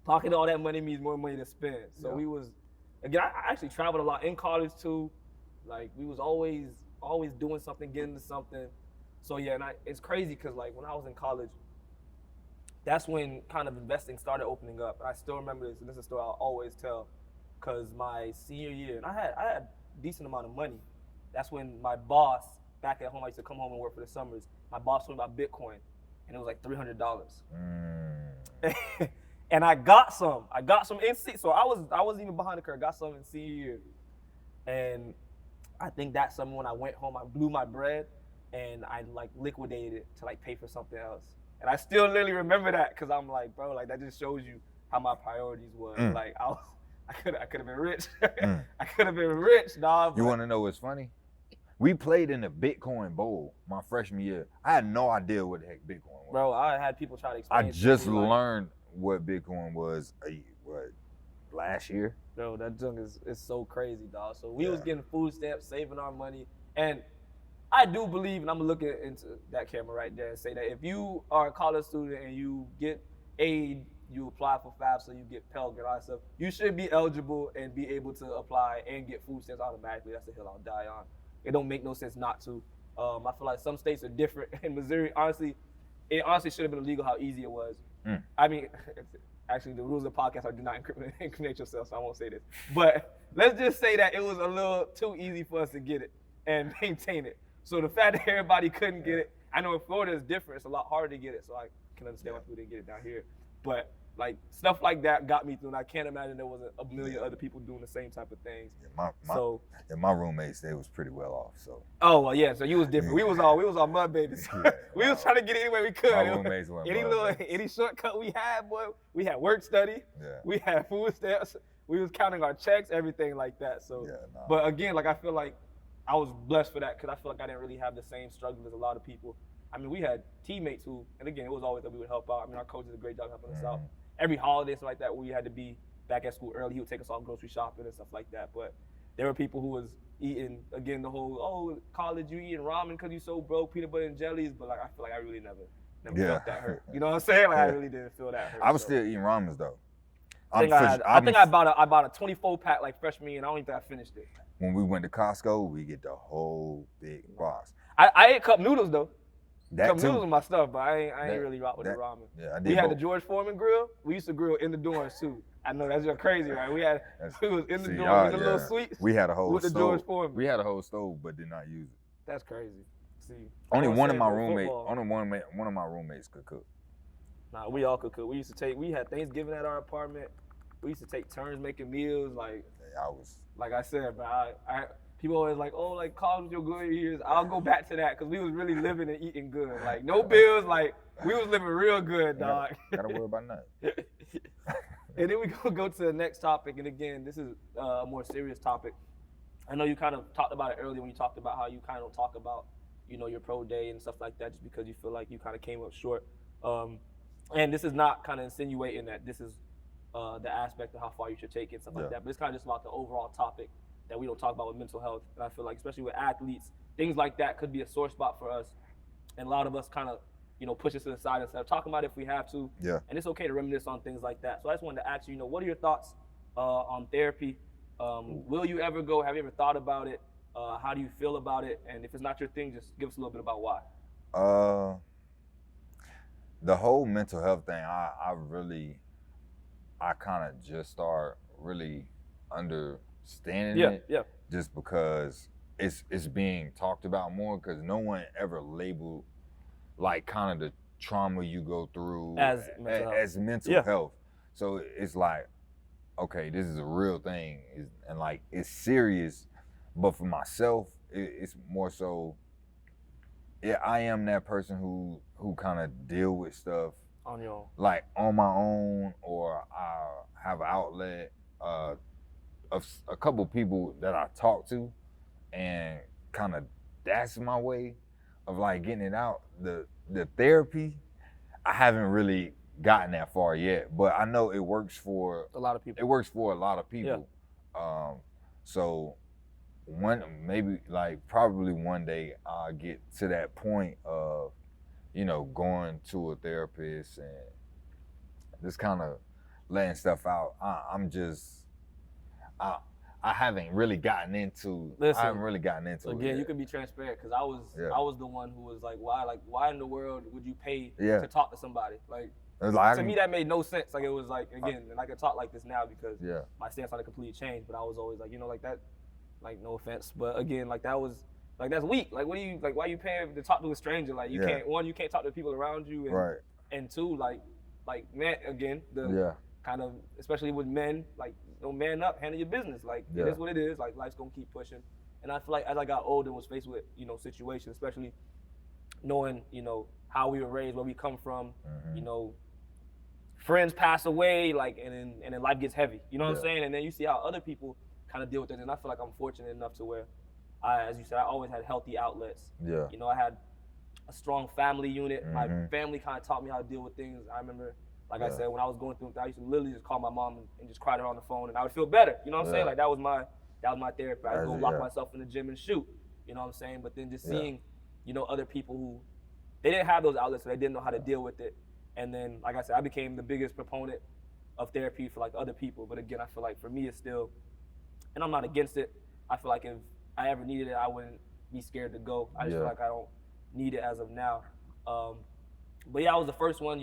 [SPEAKER 3] pocketing all that money means more money to spend. So we was, again, I actually traveled a lot in college too. Like, we was always doing something, getting to something. So yeah, and it's crazy because, like, when I was in college, that's when kind of investing started opening up. And I still remember this, and this is a story I'll always tell, because my senior year, and I had a decent amount of money. That's when my boss, back at home, I used to come home and work for the summers. My boss told me about Bitcoin, and it was like $300. And I got some in so I wasn't even behind the curve. Got some in senior year, and I think that summer when I went home, I blew my bread, and I like liquidated it to like pay for something else. And I still literally remember that because I'm like, bro, like that just shows you how my priorities were. Like I could have been rich. I could have been rich, dog.
[SPEAKER 4] You want to know what's funny? We played in the Bitcoin Bowl my freshman year. I had no idea what the heck Bitcoin was.
[SPEAKER 3] Bro, I had people try to explain.
[SPEAKER 4] I just learned what Bitcoin was last year.
[SPEAKER 3] Bro, that junk is so crazy, dog. So we was getting food stamps, saving our money, and I do believe, and I'm gonna look into that camera right there and say that if you are a college student and you get aid, you apply for FAFSA, you get Pell, get all that stuff, you should be eligible and be able to apply and get food stamps automatically. That's the hill I'll die on. It don't make no sense not to. I feel like some states are different. In Missouri, it honestly should have been illegal how easy it was. I mean, actually, the rules of the podcast are do not incriminate yourself, so I won't say this. But let's just say that it was a little too easy for us to get it and maintain it. So the fact that everybody couldn't get it, I know in Florida it's different. It's a lot harder to get it, so I can understand why people didn't get it down here. But like stuff like that got me through, and I can't imagine there wasn't a million other people doing the same type of things.
[SPEAKER 4] My roommates, they was pretty well off. So.
[SPEAKER 3] Oh well, yeah. So you was different. We was all mud babies. We was trying to get it any way we could.
[SPEAKER 4] My roommates were
[SPEAKER 3] any shortcut we had, boy. We had work study.
[SPEAKER 4] Yeah.
[SPEAKER 3] We had food stamps. We was counting our checks, everything like that. So, but again, like I feel like I was blessed for that because I feel like I didn't really have the same struggle as a lot of people. I mean, we had teammates who, and again, it was always that we would help out. I mean, our coach did a great job helping us out. Every holiday, stuff like that, we had to be back at school early. He would take us all grocery shopping and stuff like that. But there were people who was eating, again, the whole, college, you eating ramen because you so broke, peanut butter and jellies. But like, I feel like I really never felt that hurt. You know what I'm saying? Like, I really didn't feel that hurt.
[SPEAKER 4] I was still eating ramens though.
[SPEAKER 3] I think I bought a 24 pack like freshman year, and I don't even think I finished it.
[SPEAKER 4] When we went to Costco, we get the whole big box.
[SPEAKER 3] I ate cup noodles though.
[SPEAKER 4] That
[SPEAKER 3] cup
[SPEAKER 4] too.
[SPEAKER 3] noodles was my stuff, but I ain't really rock with the ramen.
[SPEAKER 4] Yeah, I did.
[SPEAKER 3] We had the George Foreman grill. We used to grill in the dorms too. I know that's just crazy, right? We was in the dorms with the little suites.
[SPEAKER 4] We had a whole
[SPEAKER 3] with the
[SPEAKER 4] stove.
[SPEAKER 3] George Foreman.
[SPEAKER 4] We had a whole stove, but did not use it.
[SPEAKER 3] That's crazy. See,
[SPEAKER 4] only one of my roommates could cook.
[SPEAKER 3] Nah, we all could cook. We had Thanksgiving at our apartment. We used to take turns making meals. Like I said, bro, people always like, oh, like college was your good years. I'll go back to that because we was really living and eating good. Like no bills, like we was living real good, dog.
[SPEAKER 4] Gotta worry about nothing.
[SPEAKER 3] And then we go to the next topic, and again, this is a more serious topic. I know you kind of talked about it earlier when you talked about how you kind of talk about, your pro day and stuff like that, just because you feel like you kind of came up short. And this is not kind of insinuating that this is the aspect of how far you should take it and stuff like that, but it's kind of just about the overall topic that we don't talk about with mental health. And I feel like, especially with athletes, things like that could be a sore spot for us. And a lot of us kind of, push us to the side instead of talking about it if we have to.
[SPEAKER 4] Yeah.
[SPEAKER 3] And it's okay to reminisce on things like that. So I just wanted to ask you, what are your thoughts on therapy? Will you ever go? Have you ever thought about it? How do you feel about it? And if it's not your thing, just give us a little bit about why.
[SPEAKER 4] The whole mental health thing, I kind of just start really understanding it. Just because it's being talked about more, because no one ever labeled like kind of the trauma you go through
[SPEAKER 3] As
[SPEAKER 4] mental health. So it's like, okay, this is a real thing, and like it's serious. But for myself, it's more so, yeah, I am that person who kind of deal with stuff
[SPEAKER 3] on your own,
[SPEAKER 4] like on my own, or I have an outlet. A couple people that I talk to, and kind of that's my way of like getting it out. The therapy, I haven't really gotten that far yet, but I know it works for
[SPEAKER 3] a lot of people.
[SPEAKER 4] It works for a lot of people. So probably one day I'll get to that point of, going to a therapist and just kind of letting stuff out. I haven't really gotten into.
[SPEAKER 3] Listen,
[SPEAKER 4] I haven't really gotten into
[SPEAKER 3] again,
[SPEAKER 4] it. Again,
[SPEAKER 3] you can be transparent, because I was the one who was like, why in the world would you pay
[SPEAKER 4] Yeah.
[SPEAKER 3] to talk to somebody? Like,
[SPEAKER 4] Like,
[SPEAKER 3] to me, that made no sense. Like, it was like, again, and I can talk like this now because
[SPEAKER 4] Yeah.
[SPEAKER 3] my stance on it completely changed. But I was always like, like that, like, no offense, but again, like that was, like, that's weak. Like, what do you, like, why are you paying to talk to a stranger? Like, you
[SPEAKER 4] Yeah.
[SPEAKER 3] can't, you can't talk to people around you, and,
[SPEAKER 4] Right.
[SPEAKER 3] and two, like, man, again, the
[SPEAKER 4] Yeah.
[SPEAKER 3] kind of, especially with men, like, man up, handle your business. Like, it is what it is. Like, life's gonna keep pushing. And I feel like as I got older and was faced with, situations, especially knowing, how we were raised, where we come from, friends pass away, like, and then life gets heavy. You know what I'm saying? And then you see how other people kind of deal with it. And I feel like I'm fortunate enough to where as you said, I always had healthy outlets.
[SPEAKER 4] Yeah.
[SPEAKER 3] I had a strong family unit. My family kind of taught me how to deal with things. I remember, like I said, when I was going through, I used to literally just call my mom and just cry to her on the phone, and I would feel better. You know what I'm saying? Like, that was my therapy. I would go lock myself in the gym and shoot. You know what I'm saying? But then just seeing, other people who, they didn't have those outlets, so they didn't know how to deal with it. And then, like I said, I became the biggest proponent of therapy for, like, other people. But again, I feel like for me, it's still, and I'm not against it. I feel like if I ever needed it, I wouldn't be scared to go. I just feel like I don't need it as of now. But yeah, I was the first one,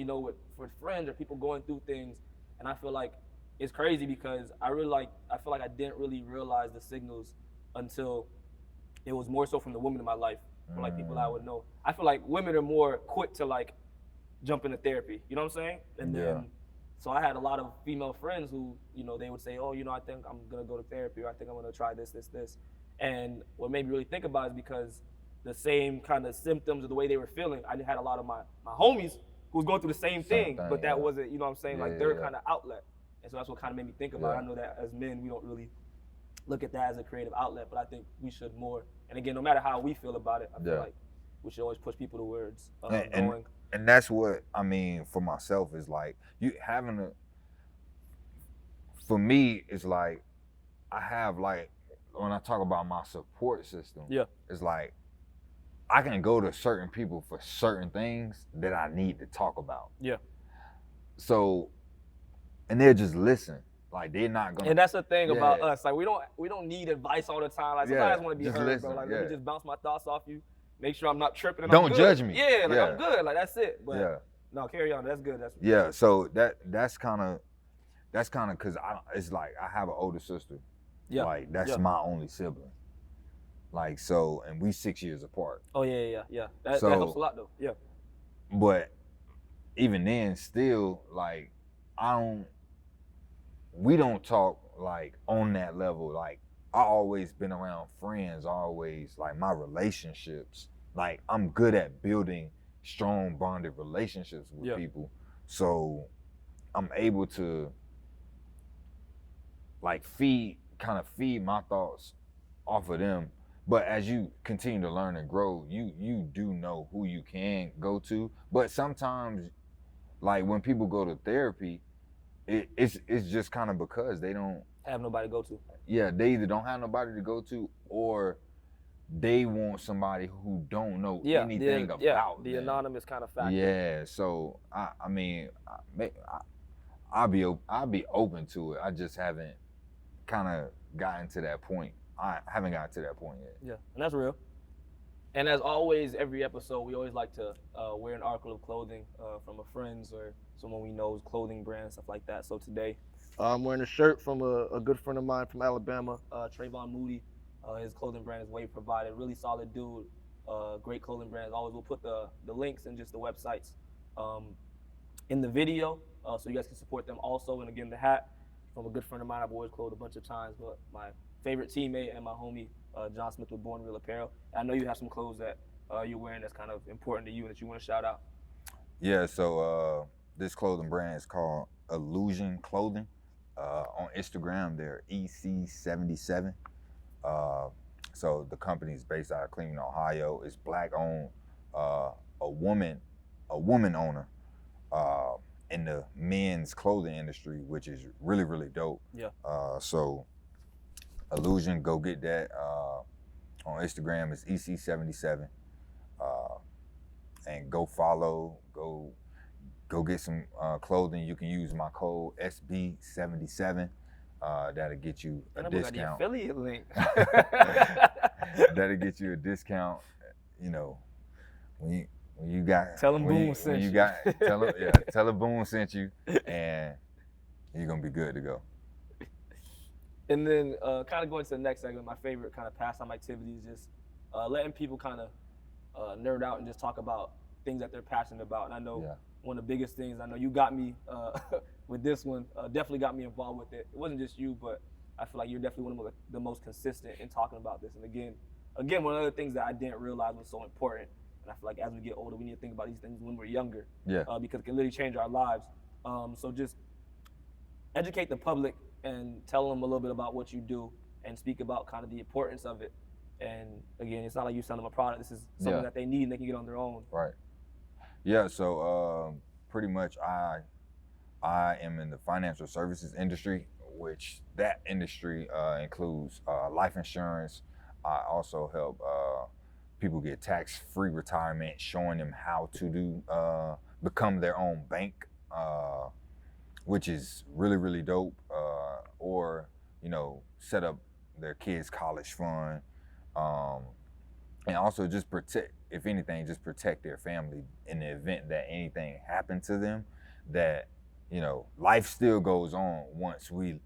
[SPEAKER 3] with friends or people going through things. And I feel like it's crazy because I feel like I didn't really realize the signals until it was more so from the women in my life, or like people I would know. I feel like women are more quick to, like, jump into therapy. You know what I'm saying? And then, so I had a lot of female friends who, they would say, oh, I think I'm gonna go to therapy, or I think I'm gonna try this. And what made me really think about it is because the same kind of symptoms or the way they were feeling, I had a lot of my homies who was going through the same thing, but that wasn't, you know what I'm saying, like their kind of outlet. And so that's what kind of made me think about it. I know that as men, we don't really look at that as a creative outlet, but I think we should more. And again, no matter how we feel about it, I feel like we should always push people towards going.
[SPEAKER 4] And that's what, I mean, for myself, is like, for me, it's like, I have, like, when I talk about my support system, it's like, I can go to certain people for certain things that I need to talk about.
[SPEAKER 3] Yeah.
[SPEAKER 4] So, and they'll just listen. Like, they're not gonna.
[SPEAKER 3] And that's the thing about us. Like, we don't need advice all the time. Like, sometimes I just want to be heard,
[SPEAKER 4] listen,
[SPEAKER 3] bro. Like, let me just bounce my thoughts off you. Make sure I'm not tripping. And
[SPEAKER 4] Don't
[SPEAKER 3] I'm good.
[SPEAKER 4] judge me.
[SPEAKER 3] Yeah, like I'm good. Like, that's it. But no, carry on. That's good.
[SPEAKER 4] So that's kind of because it's like I have an older sister. Yeah. Like, that's my only sibling. Like, so, and we 6 years apart.
[SPEAKER 3] Oh yeah. That helps a lot though. Yeah.
[SPEAKER 4] But even then, still, like, we don't talk, like, on that level. Like, I always been around friends, always, like, my relationships. Like, I'm good at building strong bonded relationships with people. So I'm able to, like, feed my thoughts off of them. But as you continue to learn and grow, you do know who you can go to. But sometimes, like, when people go to therapy, it's just kind of because they don't
[SPEAKER 3] have nobody to go to.
[SPEAKER 4] Yeah, they either don't have nobody to go to, or they want somebody who don't know anything about
[SPEAKER 3] the
[SPEAKER 4] them.
[SPEAKER 3] Anonymous kind of factor.
[SPEAKER 4] Yeah, so I mean, I'll be open to it. I just haven't kind of gotten to that point. I haven't gotten to that point yet.
[SPEAKER 3] Yeah, and that's real. And as always, every episode, we always like to wear an article of clothing from a friend's or someone we know's clothing brand, stuff like that. So today, I'm wearing a shirt from a good friend of mine from Alabama, Trayvon Moody. His clothing brand is Wave Provided. Really solid dude. Great clothing brand. As always, we'll put the links and just the websites in the video so you guys can support them also. And again, the hat from a good friend of mine I've always clothed a bunch of times, but my favorite teammate and my homie, John Smith with Born Real Apparel. I know you have some clothes that you're wearing that's kind of important to you and that you want to shout out.
[SPEAKER 4] Yeah, so this clothing brand is called Illusion Clothing. On Instagram, they're EC77. So the company is based out of Cleveland, Ohio. It's Black owned, a woman owner in the men's clothing industry, which is really, really dope.
[SPEAKER 3] Yeah.
[SPEAKER 4] So Illusion, go get that. On Instagram, it's EC77. And go follow, go get some clothing. You can use my code SB77. That'll get you a discount.
[SPEAKER 3] Got the affiliate link.
[SPEAKER 4] That'll get you a discount. You know, when you got
[SPEAKER 3] tell them Boone sent you.
[SPEAKER 4] Tell them Boone sent you, and you're gonna be good to go.
[SPEAKER 3] And then kind of going to the next segment, my favorite kind of pastime activity is just letting people kind of nerd out and just talk about things that they're passionate about. And I know one of the biggest things, I know you got me with this one, definitely got me involved with it. It wasn't just you, but I feel like you're definitely one of the most consistent in talking about this. And again, one of the things that I didn't realize was so important. And I feel like as we get older, we need to think about these things when we're younger, because it can literally change our lives. So just educate the public and tell them a little bit about what you do and speak about kind of the importance of it. And again, it's not like you sell them a product. This is something that they need and they can get on their own.
[SPEAKER 4] Right. Yeah, so pretty much I am in the financial services industry, which that industry includes life insurance. I also help people get tax-free retirement, showing them how to become their own bank, which is really, really dope, or, set up their kids' college fund, and also just protect their family in the event that anything happened to them, that, life still goes on once we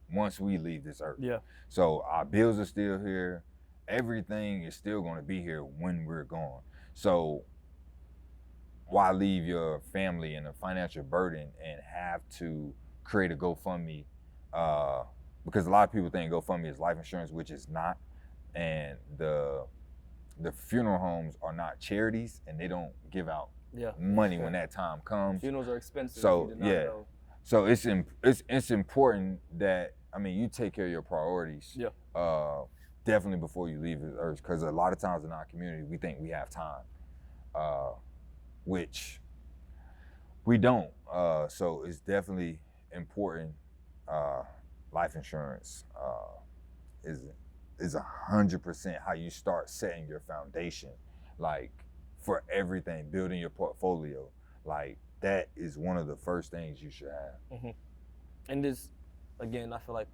[SPEAKER 4] leave this earth.
[SPEAKER 3] Yeah.
[SPEAKER 4] So our bills are still here. Everything is still going to be here when we're gone. So why leave your family in a financial burden and have to create a GoFundMe? Because a lot of people think GoFundMe is life insurance, which is not. And the funeral homes are not charities, and they don't give out money when that time comes.
[SPEAKER 3] Funerals are expensive.
[SPEAKER 4] So so it's important that you take care of your priorities.
[SPEAKER 3] Yeah.
[SPEAKER 4] Definitely before you leave this earth, because a lot of times in our community we think we have time, which we don't. So it's definitely important. Life insurance is 100% how you start setting your foundation, like for everything, building your portfolio. Like that is one of the first things you should have.
[SPEAKER 3] Mm-hmm. And this, again, I feel like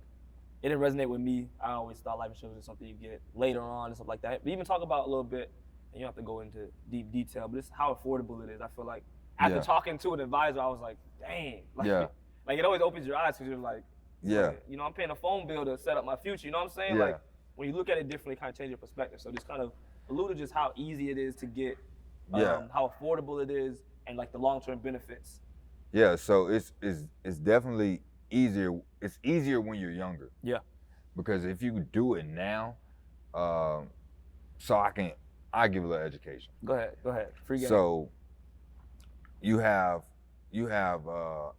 [SPEAKER 3] it didn't resonate with me. I always thought life insurance was something you get later on and stuff like that. But even talk about a little bit, and you don't have to go into deep detail, but it's how affordable it is. I feel like after talking to an advisor, I was like, dang. Like it always opens your eyes because you're like, I'm paying a phone bill to set up my future. You know what I'm saying? Like when you look at it differently, it kind of changes your perspective. So just kind of allude to just how easy it is to get, how affordable it is, and like the long-term benefits.
[SPEAKER 4] Yeah, so it's definitely easier. It's easier when you're younger.
[SPEAKER 3] Yeah. Because
[SPEAKER 4] if you do it now, so I give a little education.
[SPEAKER 3] Go ahead. Free game.
[SPEAKER 4] So you have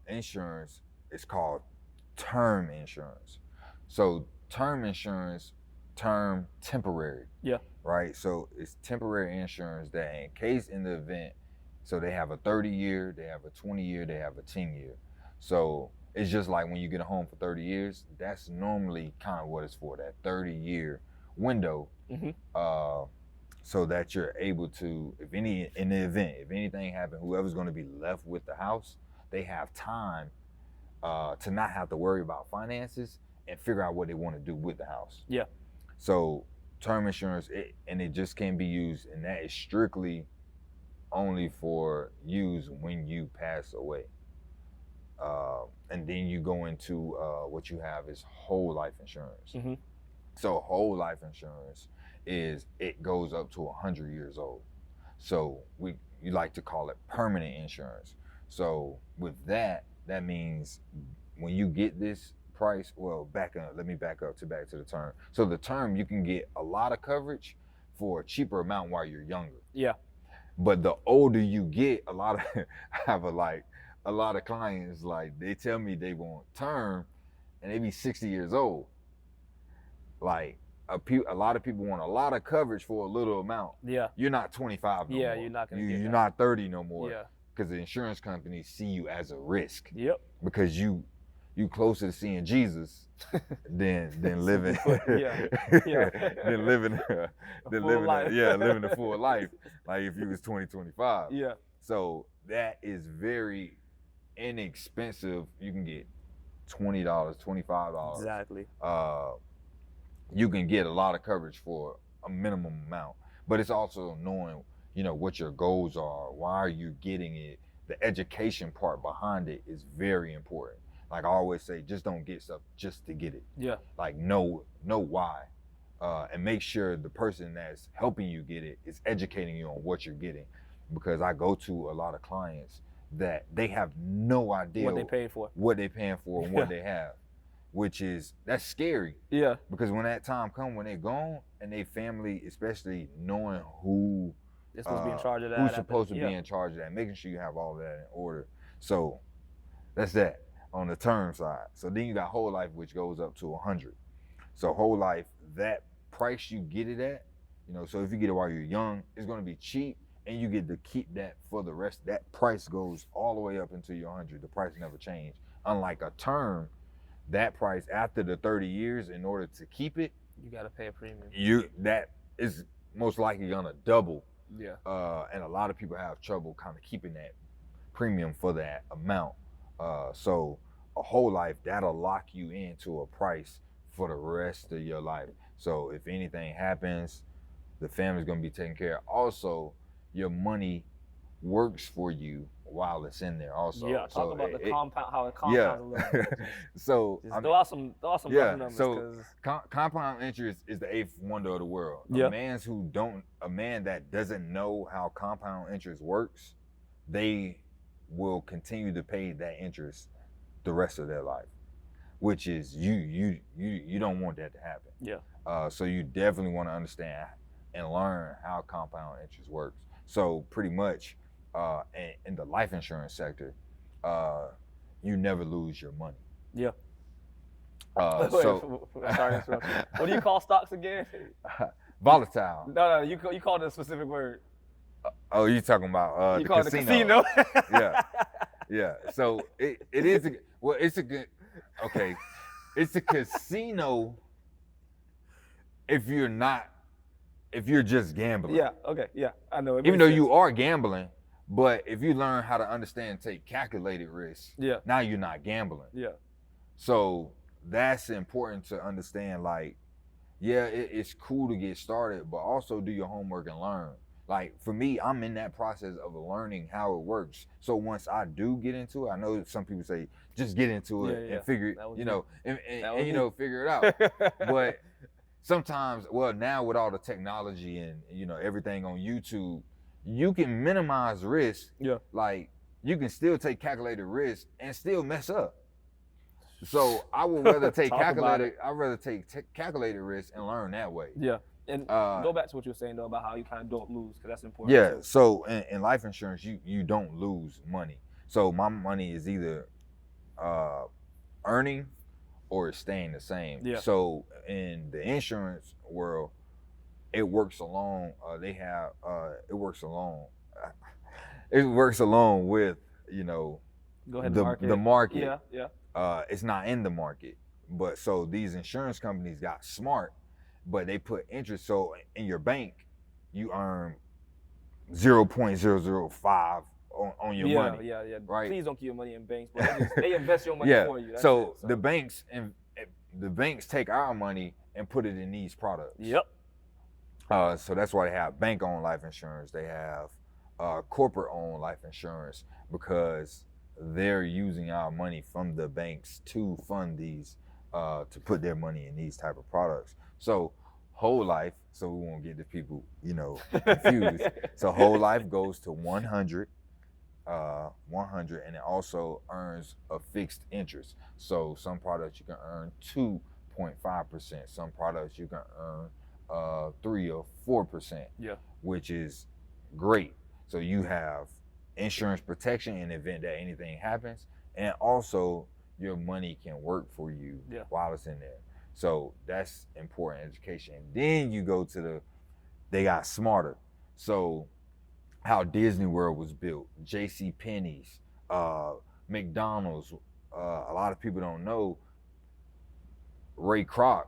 [SPEAKER 4] insurance. It's called term insurance. So term insurance, temporary.
[SPEAKER 3] Yeah.
[SPEAKER 4] Right? So it's temporary insurance that in case in the event, so they have a 30-year, they have a 20-year, they have a 10-year. So it's just like when you get a home for 30 years, that's normally kind of what it's for, that 30-year window.
[SPEAKER 3] Mm-hmm.
[SPEAKER 4] So that you're able to, in the event, if anything happened, whoever's going to be left with the house, they have time to not have to worry about finances and figure out what they want to do with the house.
[SPEAKER 3] Yeah.
[SPEAKER 4] So term insurance, and it just can't be used, and that is strictly only for use when you pass away. And then you go into what you have is whole life insurance.
[SPEAKER 3] Mm-hmm.
[SPEAKER 4] So whole life insurance it goes up to 100 years old. So you like to call it permanent insurance. So with that means when you get this price, well, let me back to the term. So the term, you can get a lot of coverage for a cheaper amount while you're younger.
[SPEAKER 3] Yeah.
[SPEAKER 4] But the older you get, I have a lot of clients, like, they tell me they want term and they be 60 years old. Like, a lot of people want a lot of coverage for a little amount.
[SPEAKER 3] Yeah.
[SPEAKER 4] You're not 25 no more.
[SPEAKER 3] Yeah, you're not gonna get
[SPEAKER 4] You're
[SPEAKER 3] that.
[SPEAKER 4] not 30 no more.
[SPEAKER 3] Yeah.
[SPEAKER 4] Because the insurance companies see you as a risk.
[SPEAKER 3] Yep.
[SPEAKER 4] Because you closer to seeing Jesus than living
[SPEAKER 3] Yeah.
[SPEAKER 4] than living living a full life, like if you was 25.
[SPEAKER 3] Yeah.
[SPEAKER 4] So that is very inexpensive. You can get $20, $25.
[SPEAKER 3] Exactly.
[SPEAKER 4] You can get a lot of coverage for a minimum amount, but it's also knowing, what your goals are. Why are you getting it? The education part behind it is very important. Like I always say, just don't get stuff just to get it.
[SPEAKER 3] Yeah.
[SPEAKER 4] Like know why, and make sure the person that's helping you get it is educating you on what you're getting. Because I go to a lot of clients that they have no idea
[SPEAKER 3] What they paid for.
[SPEAKER 4] what they're paying for, and what they have, that's scary.
[SPEAKER 3] Yeah.
[SPEAKER 4] Because when that time comes, when they're gone, and they family, especially knowing who
[SPEAKER 3] They're supposed to be in charge of that.
[SPEAKER 4] who's supposed to be in charge of that, making sure you have all of that in order. So that's that on the term side. So then you got whole life, which goes up to 100. So whole life, that price you get it at, so if you get it while you're young, it's going to be cheap, and you get to keep that for the rest. That price goes all the way up until you're 100. The price never changed. Unlike a term, that price after the 30 years, in order to keep it,
[SPEAKER 3] you got to pay a premium.
[SPEAKER 4] That is most likely going to double.
[SPEAKER 3] Yeah.
[SPEAKER 4] And a lot of people have trouble kind of keeping that premium for that amount. So a whole life, that'll lock you into a price for the rest of your life. So if anything happens, the family's going to be taken care of. Also, your money works for you while it's in there also.
[SPEAKER 3] Yeah, talk about the compound, how it compounds
[SPEAKER 4] yeah.
[SPEAKER 3] a little bit.
[SPEAKER 4] So
[SPEAKER 3] Just throw out some rough numbers.
[SPEAKER 4] So compound interest is the eighth wonder of the world.
[SPEAKER 3] Yeah.
[SPEAKER 4] A man that doesn't know how compound interest works, they will continue to pay that interest the rest of their life, which is you don't want that to happen.
[SPEAKER 3] Yeah.
[SPEAKER 4] So you definitely want to understand and learn how compound interest works. So pretty much, in the life insurance sector, you never lose your money.
[SPEAKER 3] Yeah.
[SPEAKER 4] Sorry
[SPEAKER 3] to interrupt you. What do you call stocks again?
[SPEAKER 4] Volatile.
[SPEAKER 3] No, you called it a specific word.
[SPEAKER 4] Oh, you talking about
[SPEAKER 3] you
[SPEAKER 4] the
[SPEAKER 3] call
[SPEAKER 4] casino?
[SPEAKER 3] It the casino.
[SPEAKER 4] Yeah. So it's a casino if you're just gambling.
[SPEAKER 3] Yeah. Okay. Yeah. I know.
[SPEAKER 4] Even though you are gambling, but if you learn how to understand and take calculated risks,
[SPEAKER 3] yeah,
[SPEAKER 4] now you're not gambling.
[SPEAKER 3] Yeah.
[SPEAKER 4] So that's important to understand. Like, yeah, it's cool to get started, but also do your homework and learn. Like for me, I'm in that process of learning how it works. So once I do get into it, I know some people say just get into it and figure it, and figure it out. But sometimes, well, now with all the technology and everything on YouTube, you can minimize risk.
[SPEAKER 3] Yeah.
[SPEAKER 4] Like you can still take calculated risk and still mess up. So I would rather take calculated risk and learn that way.
[SPEAKER 3] Yeah. And go back to what you were saying though about how you kind of don't lose, because that's important.
[SPEAKER 4] Yeah. So in life insurance, you don't lose money. So my money is either earning or it's staying the same.
[SPEAKER 3] Yeah.
[SPEAKER 4] So in the insurance world, it works along. It works along. It works along with
[SPEAKER 3] Go ahead,
[SPEAKER 4] the market.
[SPEAKER 3] Yeah. Yeah.
[SPEAKER 4] It's not in the market, but so these insurance companies got smart. But they put interest, so in your bank, you earn 0.005 on your money.
[SPEAKER 3] Yeah.
[SPEAKER 4] Right?
[SPEAKER 3] Please don't keep your money in banks, but they invest your money for you.
[SPEAKER 4] So the banks take our money and put it in these products.
[SPEAKER 3] Yep.
[SPEAKER 4] So that's why they have bank-owned life insurance. They have corporate-owned life insurance because they're using our money from the banks to fund these, to put their money in these type of products. So whole life, so we won't get the people, confused. So whole life goes to 100, and it also earns a fixed interest. So some products you can earn 2.5%. Some products you can earn 3 or 4%.
[SPEAKER 3] Yeah.
[SPEAKER 4] Which is great. So you have insurance protection in the event that anything happens, and also your money can work for you while it's in there. So that's important education. Then you go to they got smarter. So how Disney World was built, J.C. Penney's, McDonald's. A lot of people don't know Ray Kroc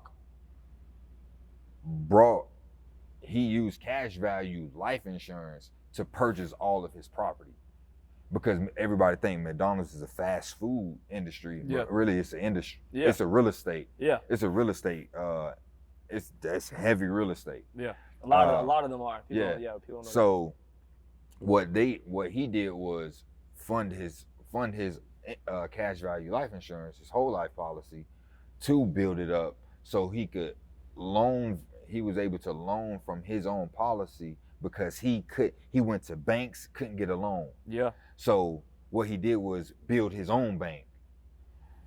[SPEAKER 4] he used cash value life insurance to purchase all of his property, because everybody think McDonald's is a fast food industry, but really it's an industry. It's a real estate. It's a real estate. That's heavy real estate.
[SPEAKER 3] A lot of them are. People don't know.
[SPEAKER 4] So what he did was fund his cash value life insurance, his whole life policy, to build it up so he could loan. He was able to loan from his own policy because he went to banks, couldn't get a loan. So what he did was build his own bank.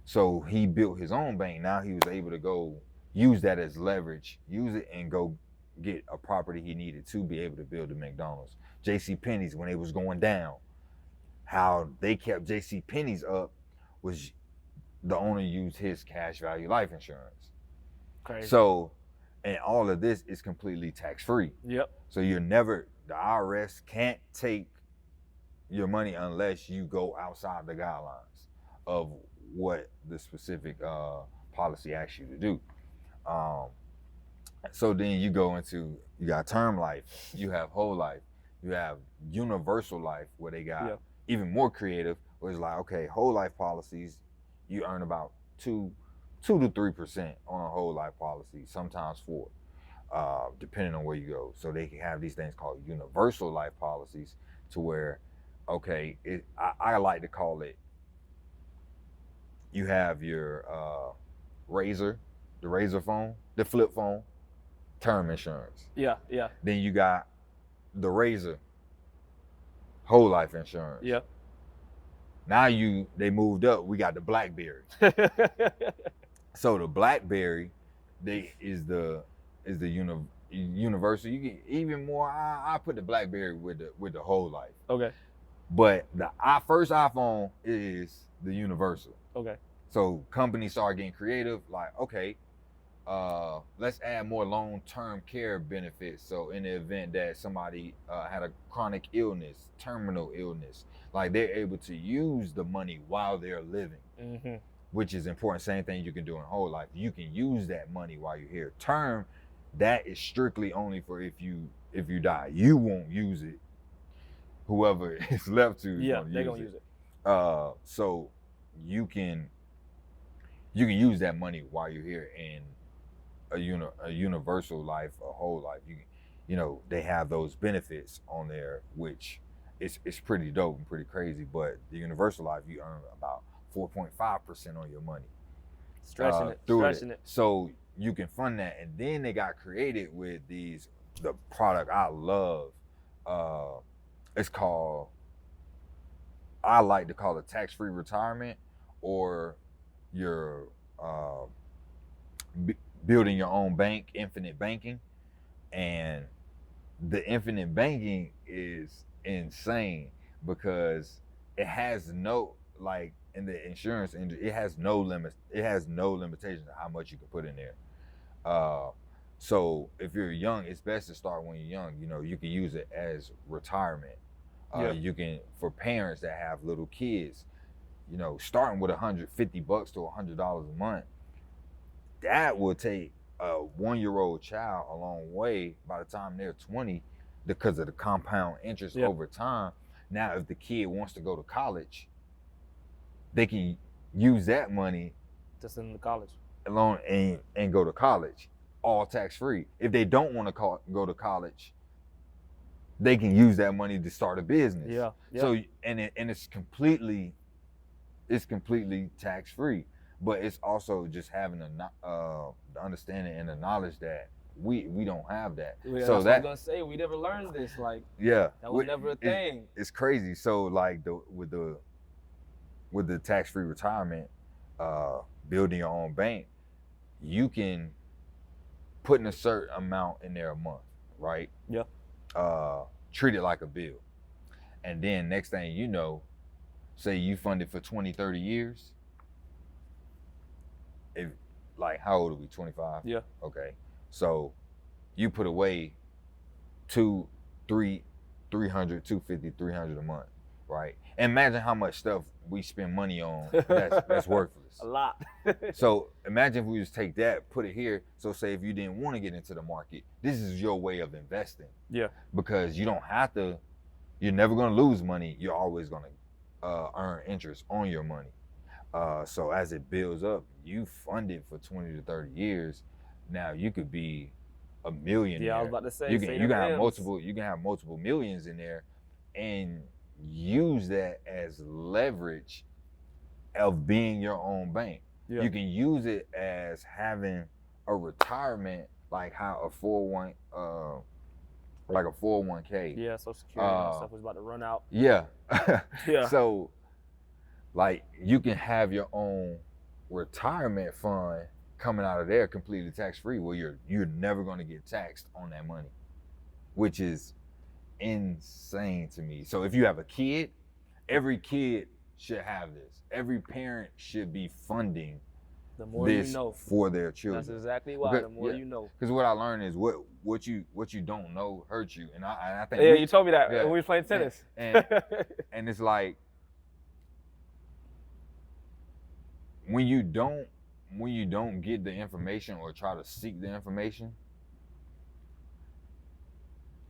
[SPEAKER 4] So he built his own bank. Now he was able to go use that as leverage, use it and go get a property he needed to be able to build a McDonald's. J.C. Penney's, when it was going down, how they kept J.C. Penney's up was the owner used his cash value life insurance.
[SPEAKER 3] Crazy.
[SPEAKER 4] So, and all of this is completely tax-free. So the IRS can't take your money unless you go outside the guidelines of what the specific policy asks you to do. So then you got term life, you have whole life, you have universal life, where they got even more creative, where it's like, okay, whole life policies, you earn about 2 to 3% on a whole life policy, sometimes 4, depending on where you go. So they can have these things called universal life policies, to where, okay, I like to call it, you have your the razor phone, the flip phone, term insurance. Then you got the razor, whole life insurance. Now they moved up, we got the BlackBerry. So the BlackBerry, is the universal. You get even more. I put the BlackBerry with the whole life.
[SPEAKER 3] Okay.
[SPEAKER 4] But the first iPhone is the universal.
[SPEAKER 3] Okay.
[SPEAKER 4] So companies start getting creative, like, okay, let's add more long-term care benefits. So in the event that somebody had a chronic illness, terminal illness, like they're able to use the money while they're living, which is important. Same thing you can do in whole life. You can use that money while you're here. Term, that is strictly only for if you die. You won't use it. Whoever is left to,
[SPEAKER 3] they're gonna use it.
[SPEAKER 4] So you can use that money while you're here in a universal life, a whole life. They have those benefits on there, which it's pretty dope and pretty crazy. But the universal life, you earn about 4.5% on your money.
[SPEAKER 3] Stretching it.
[SPEAKER 4] So you can fund that. And then they got created with the product I love. It's called, I like to call it tax-free retirement, or your building your own bank, infinite banking. And the infinite banking is insane because it has no, like in the insurance industry, it has no limits. It has no limitations on how much you can put in there. So if you're young, it's best to start when you're young. You can use it as retirement. You can, for parents that have little kids, starting with $150 to $100 a month, that will take a 1-year-old child a long way by the time they're 20 because of the compound interest over time. Now, if the kid wants to go to college, they can use that money
[SPEAKER 3] just in the college
[SPEAKER 4] alone and go to college. all tax-free. If they don't want to go to college, they can use that money to start a business.
[SPEAKER 3] Yeah.
[SPEAKER 4] So it's completely tax-free, but it's also just having the understanding and the knowledge that we don't have that.
[SPEAKER 3] Yeah,
[SPEAKER 4] so
[SPEAKER 3] that's what I'm gonna say. We never learned this. Like,
[SPEAKER 4] yeah,
[SPEAKER 3] that was never a thing.
[SPEAKER 4] It's crazy. So like with the tax-free retirement, building your own bank, you can put in a certain amount in there a month, right?
[SPEAKER 3] Yeah.
[SPEAKER 4] Treat it like a bill. And then next thing you know, say you fund it for 20, 30 years. If, like, how old are we, 25?
[SPEAKER 3] Yeah.
[SPEAKER 4] Okay. So you put away 250, 300 a month, right? And imagine how much stuff we spend money on that's worthless.
[SPEAKER 3] A lot.
[SPEAKER 4] So imagine if we just take that, put it here. So say if you didn't want to get into the market, this is your way of investing.
[SPEAKER 3] Yeah.
[SPEAKER 4] Because you don't have to, you're never going to lose money. You're always going to earn interest on your money. So as it builds up, you fund it for 20 to 30 years. Now you could be a millionaire.
[SPEAKER 3] Yeah, I was about to say.
[SPEAKER 4] You can have multiple millions in there, and use that as leverage of being your own bank.
[SPEAKER 3] Yeah.
[SPEAKER 4] You can use it as having a retirement, like how a 401k.
[SPEAKER 3] Yeah, Social Security and stuff was about to run out.
[SPEAKER 4] Yeah.
[SPEAKER 3] Yeah.
[SPEAKER 4] So, like, you can have your own retirement fund coming out of there completely tax-free, where you're never going to get taxed on that money, which is insane to me. So if you have a kid, every kid should have this. Every parent should be funding
[SPEAKER 3] The more
[SPEAKER 4] this
[SPEAKER 3] you know.
[SPEAKER 4] for their children.
[SPEAKER 3] That's exactly why.
[SPEAKER 4] Because-
[SPEAKER 3] The more
[SPEAKER 4] yeah.
[SPEAKER 3] you know.
[SPEAKER 4] Because what I learned is what you don't know hurts you, and I think
[SPEAKER 3] Yeah, you told me that
[SPEAKER 4] yeah.
[SPEAKER 3] when we were playing tennis.
[SPEAKER 4] and it's like when you don't get the information or try to seek the information,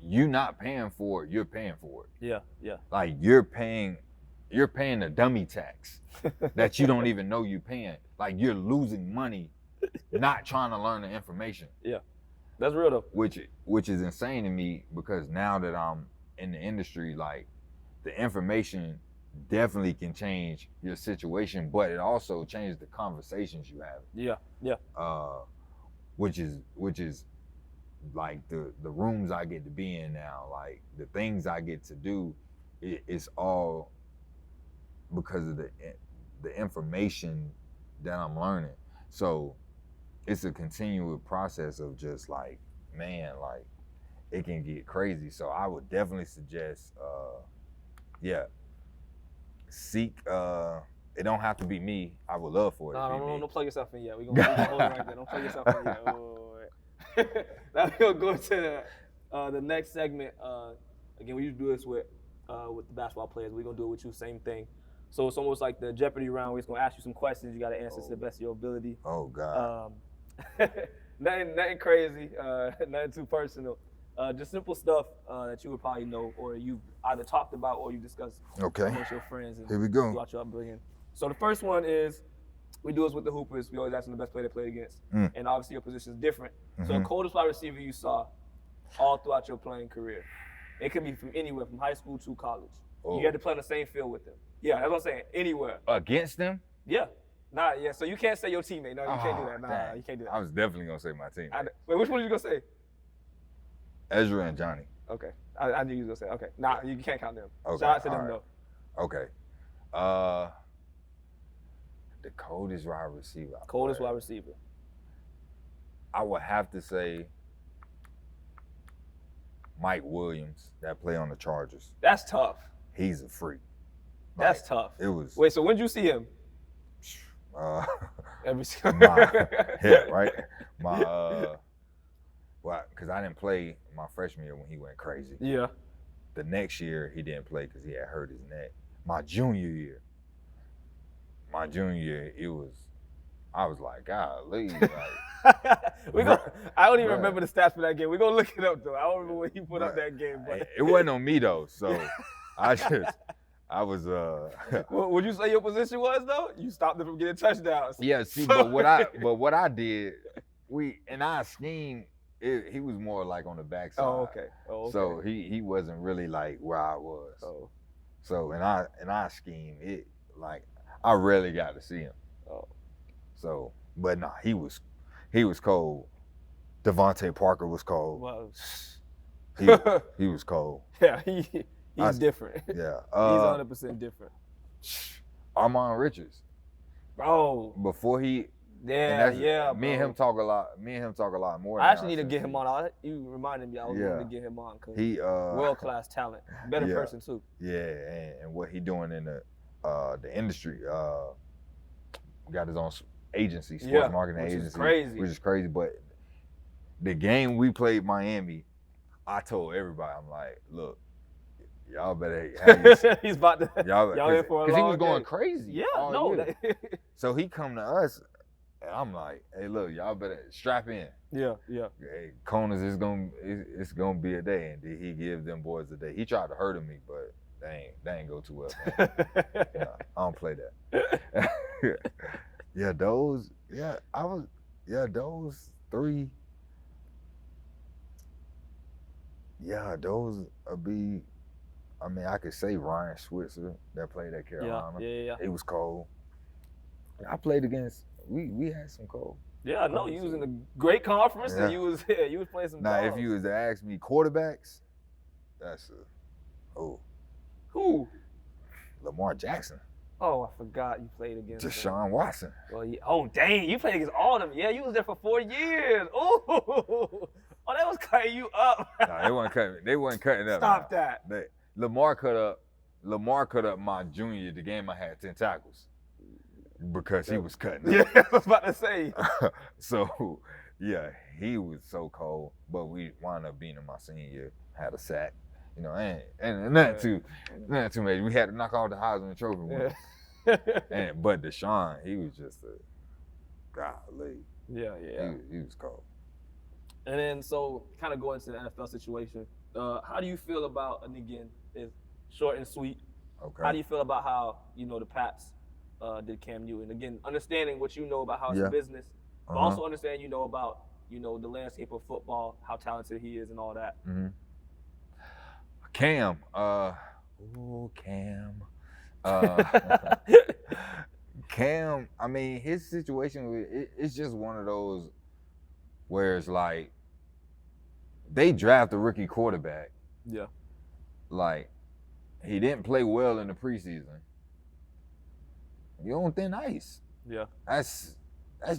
[SPEAKER 4] you're not paying for it, you're paying for it.
[SPEAKER 3] Yeah, yeah.
[SPEAKER 4] Like you're paying the dummy tax that you don't even know you're paying. Like you're losing money not trying to learn the information.
[SPEAKER 3] Yeah. That's real though.
[SPEAKER 4] Which is insane to me, because now that I'm in the industry, like the information definitely can change your situation, but it also changes the conversations you have.
[SPEAKER 3] Yeah, yeah.
[SPEAKER 4] Which is like the rooms I get to be in now, like the things I get to do, it's all because of the information that I'm learning. So it's a continual process of just like, man, like it can get crazy. So I would definitely suggest, seek, it don't have to be me. I would love for it to be me.
[SPEAKER 3] Don't plug yourself in yet. We're gonna hold it right there. Don't plug yourself in yet. Now we're gonna go to the next segment. Again, we usually do this with the basketball players. We're gonna do it with you, same thing. So it's almost like the Jeopardy round. We're just gonna ask you some questions. You gotta answer to the best of your ability.
[SPEAKER 4] Oh God.
[SPEAKER 3] Nothing crazy, nothing too personal. Just simple stuff that you would probably know, or you've either talked about or you discussed amongst your friends. And
[SPEAKER 4] Here we go.
[SPEAKER 3] throughout your upbringing. So the first one is, we do this with the Hoopers. We always ask them the best player they played against. And obviously your position is different. So the coldest wide receiver you saw all throughout your playing career. It could be from anywhere, from high school to college.
[SPEAKER 4] Oh.
[SPEAKER 3] You had to play on the same field with them. Yeah, that's what I'm saying, anywhere.
[SPEAKER 4] Against them?
[SPEAKER 3] Yeah. Yeah, so you can't say your teammate. No, you can't do that. Nah, you can't do that.
[SPEAKER 4] I was definitely gonna say my team.
[SPEAKER 3] Wait, which one did you gonna say?
[SPEAKER 4] Ezra and Johnny.
[SPEAKER 3] Okay, I knew you was gonna say. Okay, nah, you can't count them.
[SPEAKER 4] Okay,
[SPEAKER 3] Shout out to them
[SPEAKER 4] all right.
[SPEAKER 3] though.
[SPEAKER 4] Okay. The coldest wide receiver.
[SPEAKER 3] Coldest wide receiver.
[SPEAKER 4] I would have to say Mike Williams, that play on the Chargers.
[SPEAKER 3] That's tough.
[SPEAKER 4] He's a freak.
[SPEAKER 3] That's tough.
[SPEAKER 4] It was.
[SPEAKER 3] Wait, so when did you see him? Every
[SPEAKER 4] right? Because I didn't play my freshman year when he went crazy.
[SPEAKER 3] Yeah.
[SPEAKER 4] The next year he didn't play because he had hurt his neck. My junior year, I was like, golly, like.
[SPEAKER 3] I don't even remember the stats for that game. We're gonna look it up though. I don't remember when he put up that game. But
[SPEAKER 4] it wasn't on me though, so I was.
[SPEAKER 3] Would you say your position was though? You stopped them from getting touchdowns.
[SPEAKER 4] Yeah, see, but what I did
[SPEAKER 5] in our scheme, he was more like on the backside.
[SPEAKER 3] Oh, okay.
[SPEAKER 5] So he wasn't really like where I was.
[SPEAKER 3] Oh.
[SPEAKER 5] So in our scheme, it like I rarely got to see him.
[SPEAKER 3] Oh.
[SPEAKER 5] So, but nah, he was cold. Devontae Parker was cold.
[SPEAKER 3] Well,
[SPEAKER 5] He was cold.
[SPEAKER 3] yeah, he's different.
[SPEAKER 5] Yeah.
[SPEAKER 3] He's 100% different.
[SPEAKER 5] Armand Richards.
[SPEAKER 3] Bro.
[SPEAKER 5] Before he
[SPEAKER 3] Yeah.
[SPEAKER 5] Me and him talk a lot more.
[SPEAKER 3] I actually need to get him on. You reminded me I was going to get him on because
[SPEAKER 5] he
[SPEAKER 3] world-class talent. Better person too.
[SPEAKER 5] Yeah, and what he doing in the industry. Got his own agency, sports marketing agency. Which is crazy. But the game we played Miami, I told everybody, I'm like, look, y'all better have
[SPEAKER 3] He's about to y'all in for a long
[SPEAKER 5] because he was going
[SPEAKER 3] game.
[SPEAKER 5] Crazy.
[SPEAKER 3] Yeah, no.
[SPEAKER 5] So he come to us, and I'm like, hey, look, y'all better strap in.
[SPEAKER 3] Yeah.
[SPEAKER 5] Hey, Conus, it's gonna be a day, and did he give them boys a day? He tried to hurt me, but they ain't go too well. I don't play that. Those three. Yeah, those would be. I mean, I could say Ryan Switzer that played at Carolina.
[SPEAKER 3] Yeah.
[SPEAKER 5] He was cold. I played against. We had some cold.
[SPEAKER 3] Yeah, no, you was in a great conference and you was playing some.
[SPEAKER 5] Now, if you was to ask me quarterbacks, that's
[SPEAKER 3] who?
[SPEAKER 5] Lamar Jackson.
[SPEAKER 3] Oh, I forgot you played against
[SPEAKER 5] Deshaun Watson.
[SPEAKER 3] Well, dang, you played against all of them. Yeah, you was there for 4 years. Oh, that was cutting you up.
[SPEAKER 5] Nah, they wasn't cutting up.
[SPEAKER 3] Stop that.
[SPEAKER 5] Lamar cut up my junior. The game I had 10 tackles because he was cutting up.
[SPEAKER 3] Yeah, I was about to say.
[SPEAKER 5] So, yeah, he was so cold. But we wound up beating him my senior year. Had a sack. You know, and nothing too major. We had to knock off the Heisman Trophy one. But Deshaun, he was just a golly.
[SPEAKER 3] Yeah.
[SPEAKER 5] He was cold.
[SPEAKER 3] And then, so kind of going to the NFL situation, how do you feel about, and again, it's short and sweet.
[SPEAKER 5] Okay.
[SPEAKER 3] How do you feel about how, the Pats did Cam Newton? Again, understanding what you know about how it's a business, but also understand about, the landscape of football, how talented he is and all that.
[SPEAKER 5] Mm-hmm. Cam. Cam, I mean, his situation, it's just one of those where it's like, they draft a rookie quarterback.
[SPEAKER 3] Yeah.
[SPEAKER 5] Like, he didn't play well in the preseason. You're on thin ice.
[SPEAKER 3] Yeah.
[SPEAKER 5] That's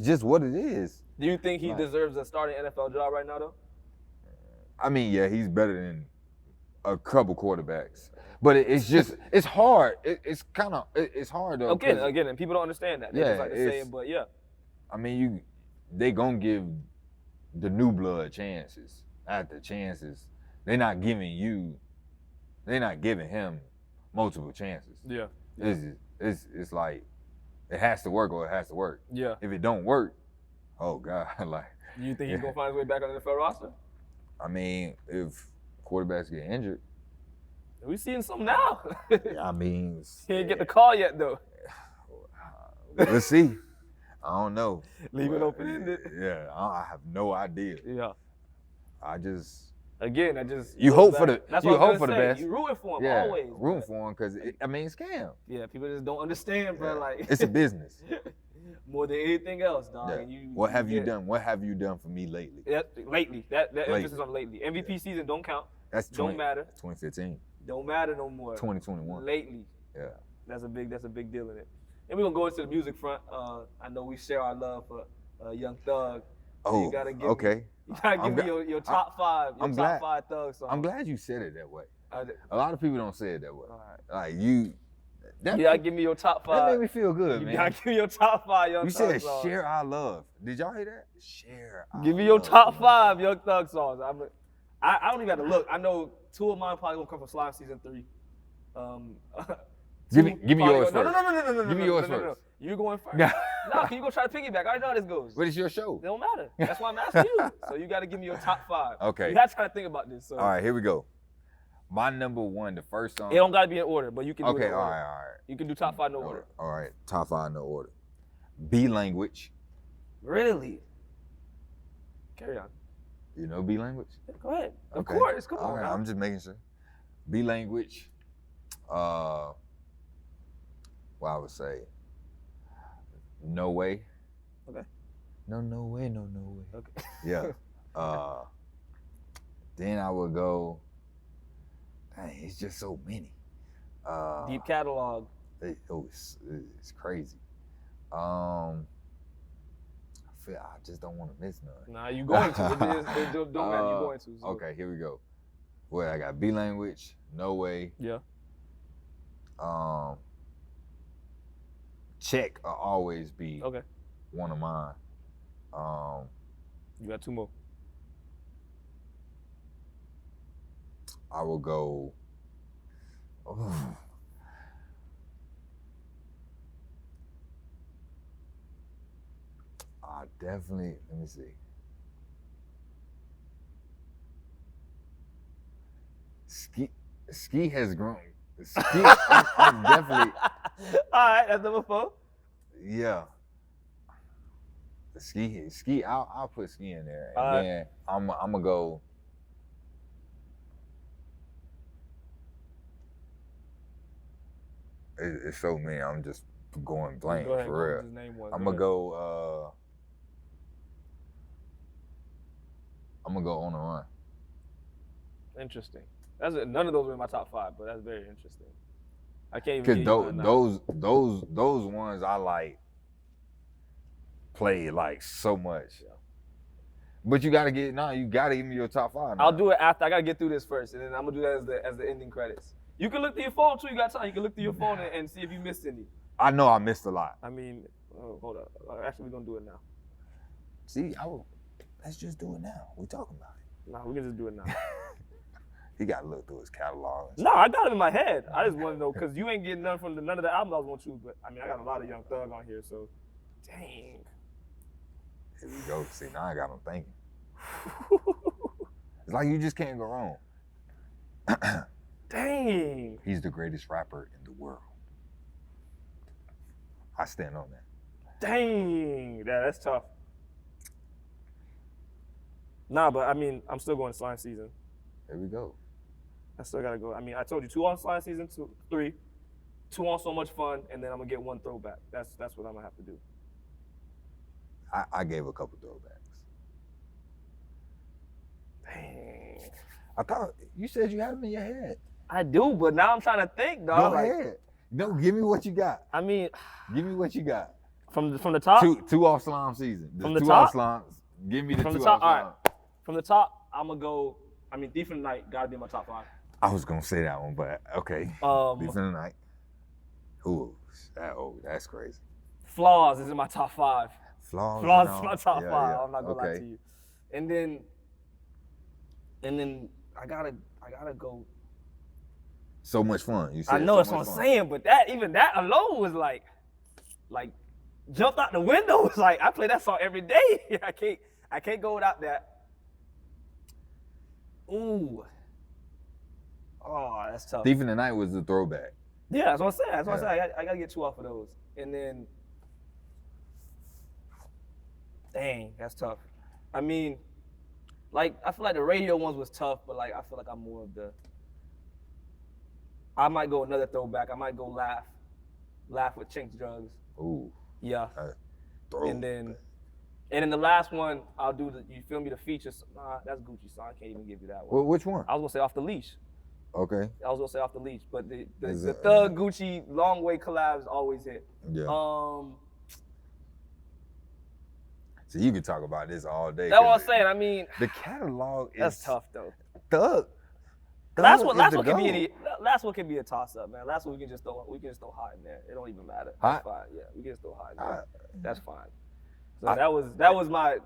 [SPEAKER 5] just what it is.
[SPEAKER 3] Do you think he deserves a starting NFL job right now, though?
[SPEAKER 5] I mean, yeah, he's better than a couple quarterbacks. But it's just, it's hard. It's hard though.
[SPEAKER 3] Again, and people don't understand that. They just like to say it, but yeah. I
[SPEAKER 5] mean, they gonna give the new blood chances. After chances, they're not giving him multiple chances.
[SPEAKER 3] Yeah.
[SPEAKER 5] It's like, it has to work or it has to work.
[SPEAKER 3] Yeah.
[SPEAKER 5] If it don't work, oh God, like.
[SPEAKER 3] You think he's gonna find his way back on the NFL roster?
[SPEAKER 5] I mean, if quarterbacks get injured.
[SPEAKER 3] We seeing some now.
[SPEAKER 5] I mean.
[SPEAKER 3] He didn't get the call yet, though.
[SPEAKER 5] Let's see. I don't know.
[SPEAKER 3] Leave it open-ended.
[SPEAKER 5] Yeah, I have no idea.
[SPEAKER 3] Yeah.
[SPEAKER 5] You hope for the best.
[SPEAKER 3] You rooting for him always.
[SPEAKER 5] Rooting for him because it's Cam.
[SPEAKER 3] Yeah, people just don't understand, bro. Like
[SPEAKER 5] it's a business.
[SPEAKER 3] More than anything else, dog.
[SPEAKER 5] Yeah. What have you done? What have you done for me lately?
[SPEAKER 3] Lately. That emphasis on lately. MVP season don't count. Don't matter.
[SPEAKER 5] 2015.
[SPEAKER 3] Don't matter no more.
[SPEAKER 5] 2021.
[SPEAKER 3] Lately.
[SPEAKER 5] Yeah.
[SPEAKER 3] That's a big deal in it. And we're gonna go into the music front. I know we share our love for Young Thug. So you gotta give me your top five. Top five Thug songs.
[SPEAKER 5] I'm glad you said it that way. A lot of people don't say it that way.
[SPEAKER 3] Right.
[SPEAKER 5] Like you.
[SPEAKER 3] Give me your top five.
[SPEAKER 5] That made me feel good, man.
[SPEAKER 3] You gotta give me your top five Young Thug songs.
[SPEAKER 5] You said share our love. Did y'all hear that? Share our love.
[SPEAKER 3] Give me your top five Young Thug songs. I don't even have to look. I know two of mine probably gonna come from Slime Season 3.
[SPEAKER 5] Give me yours first.
[SPEAKER 3] No.
[SPEAKER 5] Give me yours first.
[SPEAKER 3] You going first. No, can you go try to piggyback? I already know how this goes.
[SPEAKER 5] But it's your show.
[SPEAKER 3] It don't matter. That's why I'm asking you. So you got to give me your top five.
[SPEAKER 5] Okay.
[SPEAKER 3] You have to try to think about this. So.
[SPEAKER 5] All right, here we go. My number one, the first song.
[SPEAKER 3] It don't got to be in order, but you can do it in order.
[SPEAKER 5] All right.
[SPEAKER 3] You can do top five, no order.
[SPEAKER 5] All right, top five, no order. B Language.
[SPEAKER 3] Really? Carry on.
[SPEAKER 5] You know B language?
[SPEAKER 3] Yeah, go ahead. Of
[SPEAKER 5] Okay.
[SPEAKER 3] course. Come on.
[SPEAKER 5] Okay,
[SPEAKER 3] Now.
[SPEAKER 5] I'm just making sure. B language. Well, I would say, no way.
[SPEAKER 3] Okay.
[SPEAKER 5] No way.
[SPEAKER 3] Okay.
[SPEAKER 5] Yeah. Then I would go. Dang, it's just so many.
[SPEAKER 3] Deep catalog.
[SPEAKER 5] It's crazy. I just don't want to miss none.
[SPEAKER 3] Nah, you going to. It don't matter. You going to. So.
[SPEAKER 5] Okay, here we go. Well, I got B language. No way.
[SPEAKER 3] Yeah.
[SPEAKER 5] Check will always be
[SPEAKER 3] Okay.
[SPEAKER 5] one of mine.
[SPEAKER 3] You got 2 more.
[SPEAKER 5] I will go. I definitely. Let me see. Ski has grown. Ski. I'm definitely.
[SPEAKER 3] All right, that's number 4.
[SPEAKER 5] Yeah. Ski. I'll put ski in there,
[SPEAKER 3] All
[SPEAKER 5] and
[SPEAKER 3] right.
[SPEAKER 5] then I'm gonna go. It's so many. I'm just going blank
[SPEAKER 3] Go ahead,
[SPEAKER 5] for real.
[SPEAKER 3] just name one.
[SPEAKER 5] I'm gonna go. I'm gonna go On the Run.
[SPEAKER 3] Interesting. None of those were in my top 5, but that's very interesting. I can't even.
[SPEAKER 5] Cause
[SPEAKER 3] give you one now.
[SPEAKER 5] those ones I like play like so much.
[SPEAKER 3] Yeah.
[SPEAKER 5] But you gotta give me your top 5 now.
[SPEAKER 3] I'll do it after. I gotta get through this first, and then I'm gonna do that as the ending credits. You can look through your phone too. You got time. You can look through your phone and see if you missed any.
[SPEAKER 5] I know I missed a lot.
[SPEAKER 3] I mean, hold up. Actually, we're gonna do it now.
[SPEAKER 5] See, let's just do it now. We're talking about it.
[SPEAKER 3] Nah, we can just do it now.
[SPEAKER 5] He gotta look through his catalog.
[SPEAKER 3] No, I got it in my head. I just want to know because you ain't getting none from none of the albums I was gonna choose. But I mean, I got a lot of Young Thug on here, so dang.
[SPEAKER 5] Here we go. See, now I got him thinking. It's like you just can't go wrong.
[SPEAKER 3] Dang.
[SPEAKER 5] He's the greatest rapper in the world. I stand on that.
[SPEAKER 3] Dang. That's tough. Nah, but I mean, I'm still going Slime Season.
[SPEAKER 5] Here we go.
[SPEAKER 3] I still gotta go. I mean, I told you 2 on Slime Season 3, 2 on So Much Fun, and then I'm gonna get 1 throwback. That's what I'm gonna have to do.
[SPEAKER 5] I gave a couple throwbacks.
[SPEAKER 3] Dang.
[SPEAKER 5] I thought you said you had them in your head.
[SPEAKER 3] I do, but now I'm trying to think, dog.
[SPEAKER 5] Go ahead. No, give me what you got.
[SPEAKER 3] I mean,
[SPEAKER 5] Give me what you got.
[SPEAKER 3] from the top.
[SPEAKER 5] Two off Slime Season.
[SPEAKER 3] From the
[SPEAKER 5] two
[SPEAKER 3] top?
[SPEAKER 5] off Slime. Give me the
[SPEAKER 3] From
[SPEAKER 5] 2
[SPEAKER 3] the top.
[SPEAKER 5] off
[SPEAKER 3] All
[SPEAKER 5] Slime.
[SPEAKER 3] right. From the top, I'm gonna go. I mean, Thief in the Night gotta be in my top 5.
[SPEAKER 5] I was gonna say that one, but okay. Thief in the Night. Ooh, that's crazy.
[SPEAKER 3] Flaws is in my top 5.
[SPEAKER 5] Flaws
[SPEAKER 3] Is my top 5.
[SPEAKER 5] Yeah.
[SPEAKER 3] I'm not gonna lie to you. And then I gotta go.
[SPEAKER 5] So Much Fun. You said
[SPEAKER 3] I know
[SPEAKER 5] So
[SPEAKER 3] that's
[SPEAKER 5] Much
[SPEAKER 3] what I'm
[SPEAKER 5] Fun.
[SPEAKER 3] saying, but that alone was like jumped out the window. It's like I play that song every day. I can't go without that. Ooh. Oh, that's tough.
[SPEAKER 5] Thief in the Night was the throwback.
[SPEAKER 3] Yeah, that's what I'm saying. That's what I'm saying. I gotta get 2 off of those. And then, dang, that's tough. I mean, like, I feel like the radio ones was tough, but like, I feel like I'm more of the, I might go another throwback. I might go Laugh with Chinks Drugs.
[SPEAKER 5] Ooh.
[SPEAKER 3] Yeah.
[SPEAKER 5] Throwback.
[SPEAKER 3] And then the last one, I'll do you feel me, the feature. Nah, that's Gucci song. I can't even give you that one.
[SPEAKER 5] Well, which one?
[SPEAKER 3] I was gonna say Off the Leash.
[SPEAKER 5] Okay.
[SPEAKER 3] I was gonna say Off the Leash, but the
[SPEAKER 5] it-
[SPEAKER 3] Thug Gucci Long Way collabs always hit.
[SPEAKER 5] Yeah.
[SPEAKER 3] Um,
[SPEAKER 5] So you can talk about this all day.
[SPEAKER 3] that's what I'm
[SPEAKER 5] 'cause
[SPEAKER 3] saying. I mean,
[SPEAKER 5] The catalog is
[SPEAKER 3] that's tough though.
[SPEAKER 5] Thug.
[SPEAKER 3] Last
[SPEAKER 5] Thug
[SPEAKER 3] one
[SPEAKER 5] is the
[SPEAKER 3] can be a toss up, man. Last one we can just throw hot in there. It don't even matter.
[SPEAKER 5] Hot?
[SPEAKER 3] That's fine. Yeah, we can just throw hot in there.
[SPEAKER 5] Hot.
[SPEAKER 3] That's fine. So that was my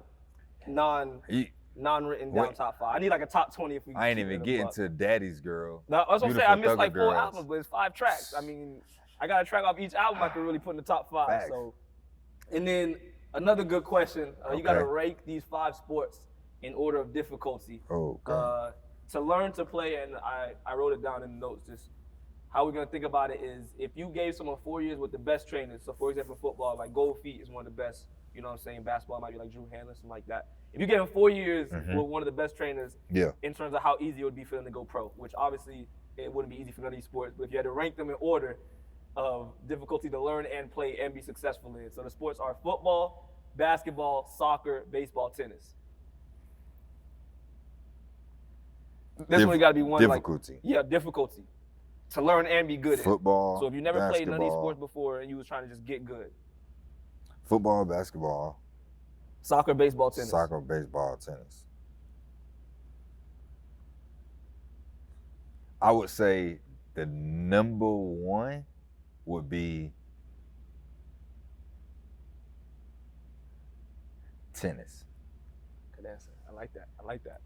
[SPEAKER 3] non-written down
[SPEAKER 5] Wait.
[SPEAKER 3] top 5. I need like a top 20 if we.
[SPEAKER 5] I ain't
[SPEAKER 3] keep it
[SPEAKER 5] even
[SPEAKER 3] in a
[SPEAKER 5] getting
[SPEAKER 3] buck.
[SPEAKER 5] to Daddy's Girl.
[SPEAKER 3] No, I was gonna say
[SPEAKER 5] Beautiful
[SPEAKER 3] I missed
[SPEAKER 5] Thugger
[SPEAKER 3] like 4
[SPEAKER 5] Girls.
[SPEAKER 3] albums, but it's 5 tracks. I mean, I got a track off each album I can really put in the top 5.
[SPEAKER 5] Facts.
[SPEAKER 3] So, and then another good question. You got to
[SPEAKER 5] Okay.
[SPEAKER 3] rank these 5 sports in order of difficulty.
[SPEAKER 5] Oh, God.
[SPEAKER 3] To learn to play, and I wrote it down in the notes. Just how we're gonna think about it is if you gave someone 4 years with the best trainers. So, for example, football, like Gold Feet is one of the best You know what I'm saying? Basketball might be like Drew Hanlon, something like that. If you give him 4 years with one of the best trainers, in terms of how easy it would be for them to go pro, which obviously it wouldn't be easy for none of these sports, but if you had to rank them in order of difficulty to learn and play and be successful in. So the sports are football, basketball, soccer, baseball, tennis. This one got to be one
[SPEAKER 5] difficulty.
[SPEAKER 3] Difficulty to learn and be good
[SPEAKER 5] Football,
[SPEAKER 3] at. So if you never played none of these
[SPEAKER 5] basketball.
[SPEAKER 3] sports before and you was trying to just get good.
[SPEAKER 5] Football, basketball,
[SPEAKER 3] Soccer, baseball, tennis.
[SPEAKER 5] soccer, baseball, tennis. I would say the number one would be tennis.
[SPEAKER 3] Good answer. I like that.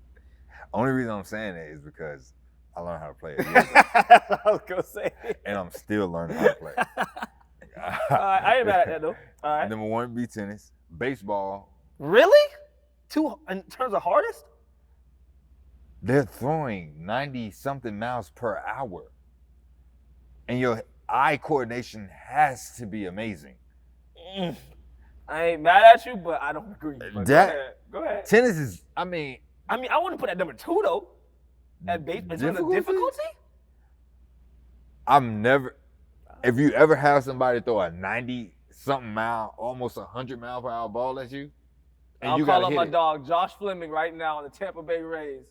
[SPEAKER 5] Only reason I'm saying that is because I learned how to play it.
[SPEAKER 3] I was gonna say.
[SPEAKER 5] And I'm still learning how to play.
[SPEAKER 3] I ain't mad at that though. All right.
[SPEAKER 5] Number one would be tennis. Baseball.
[SPEAKER 3] Really? In terms of hardest?
[SPEAKER 5] They're throwing 90-something miles per hour. And your eye coordination has to be amazing.
[SPEAKER 3] I ain't mad at you, but I don't agree. But go ahead.
[SPEAKER 5] Tennis is, I mean,
[SPEAKER 3] I wouldn't put that number 2 though. At baseball, in terms of difficulty?
[SPEAKER 5] If you ever have somebody throw a 90-something mile, almost 100-mile per hour ball at you, and
[SPEAKER 3] I'll
[SPEAKER 5] you
[SPEAKER 3] call
[SPEAKER 5] gotta
[SPEAKER 3] up
[SPEAKER 5] hit
[SPEAKER 3] my
[SPEAKER 5] it.
[SPEAKER 3] dog Josh Fleming right now on the Tampa Bay Rays.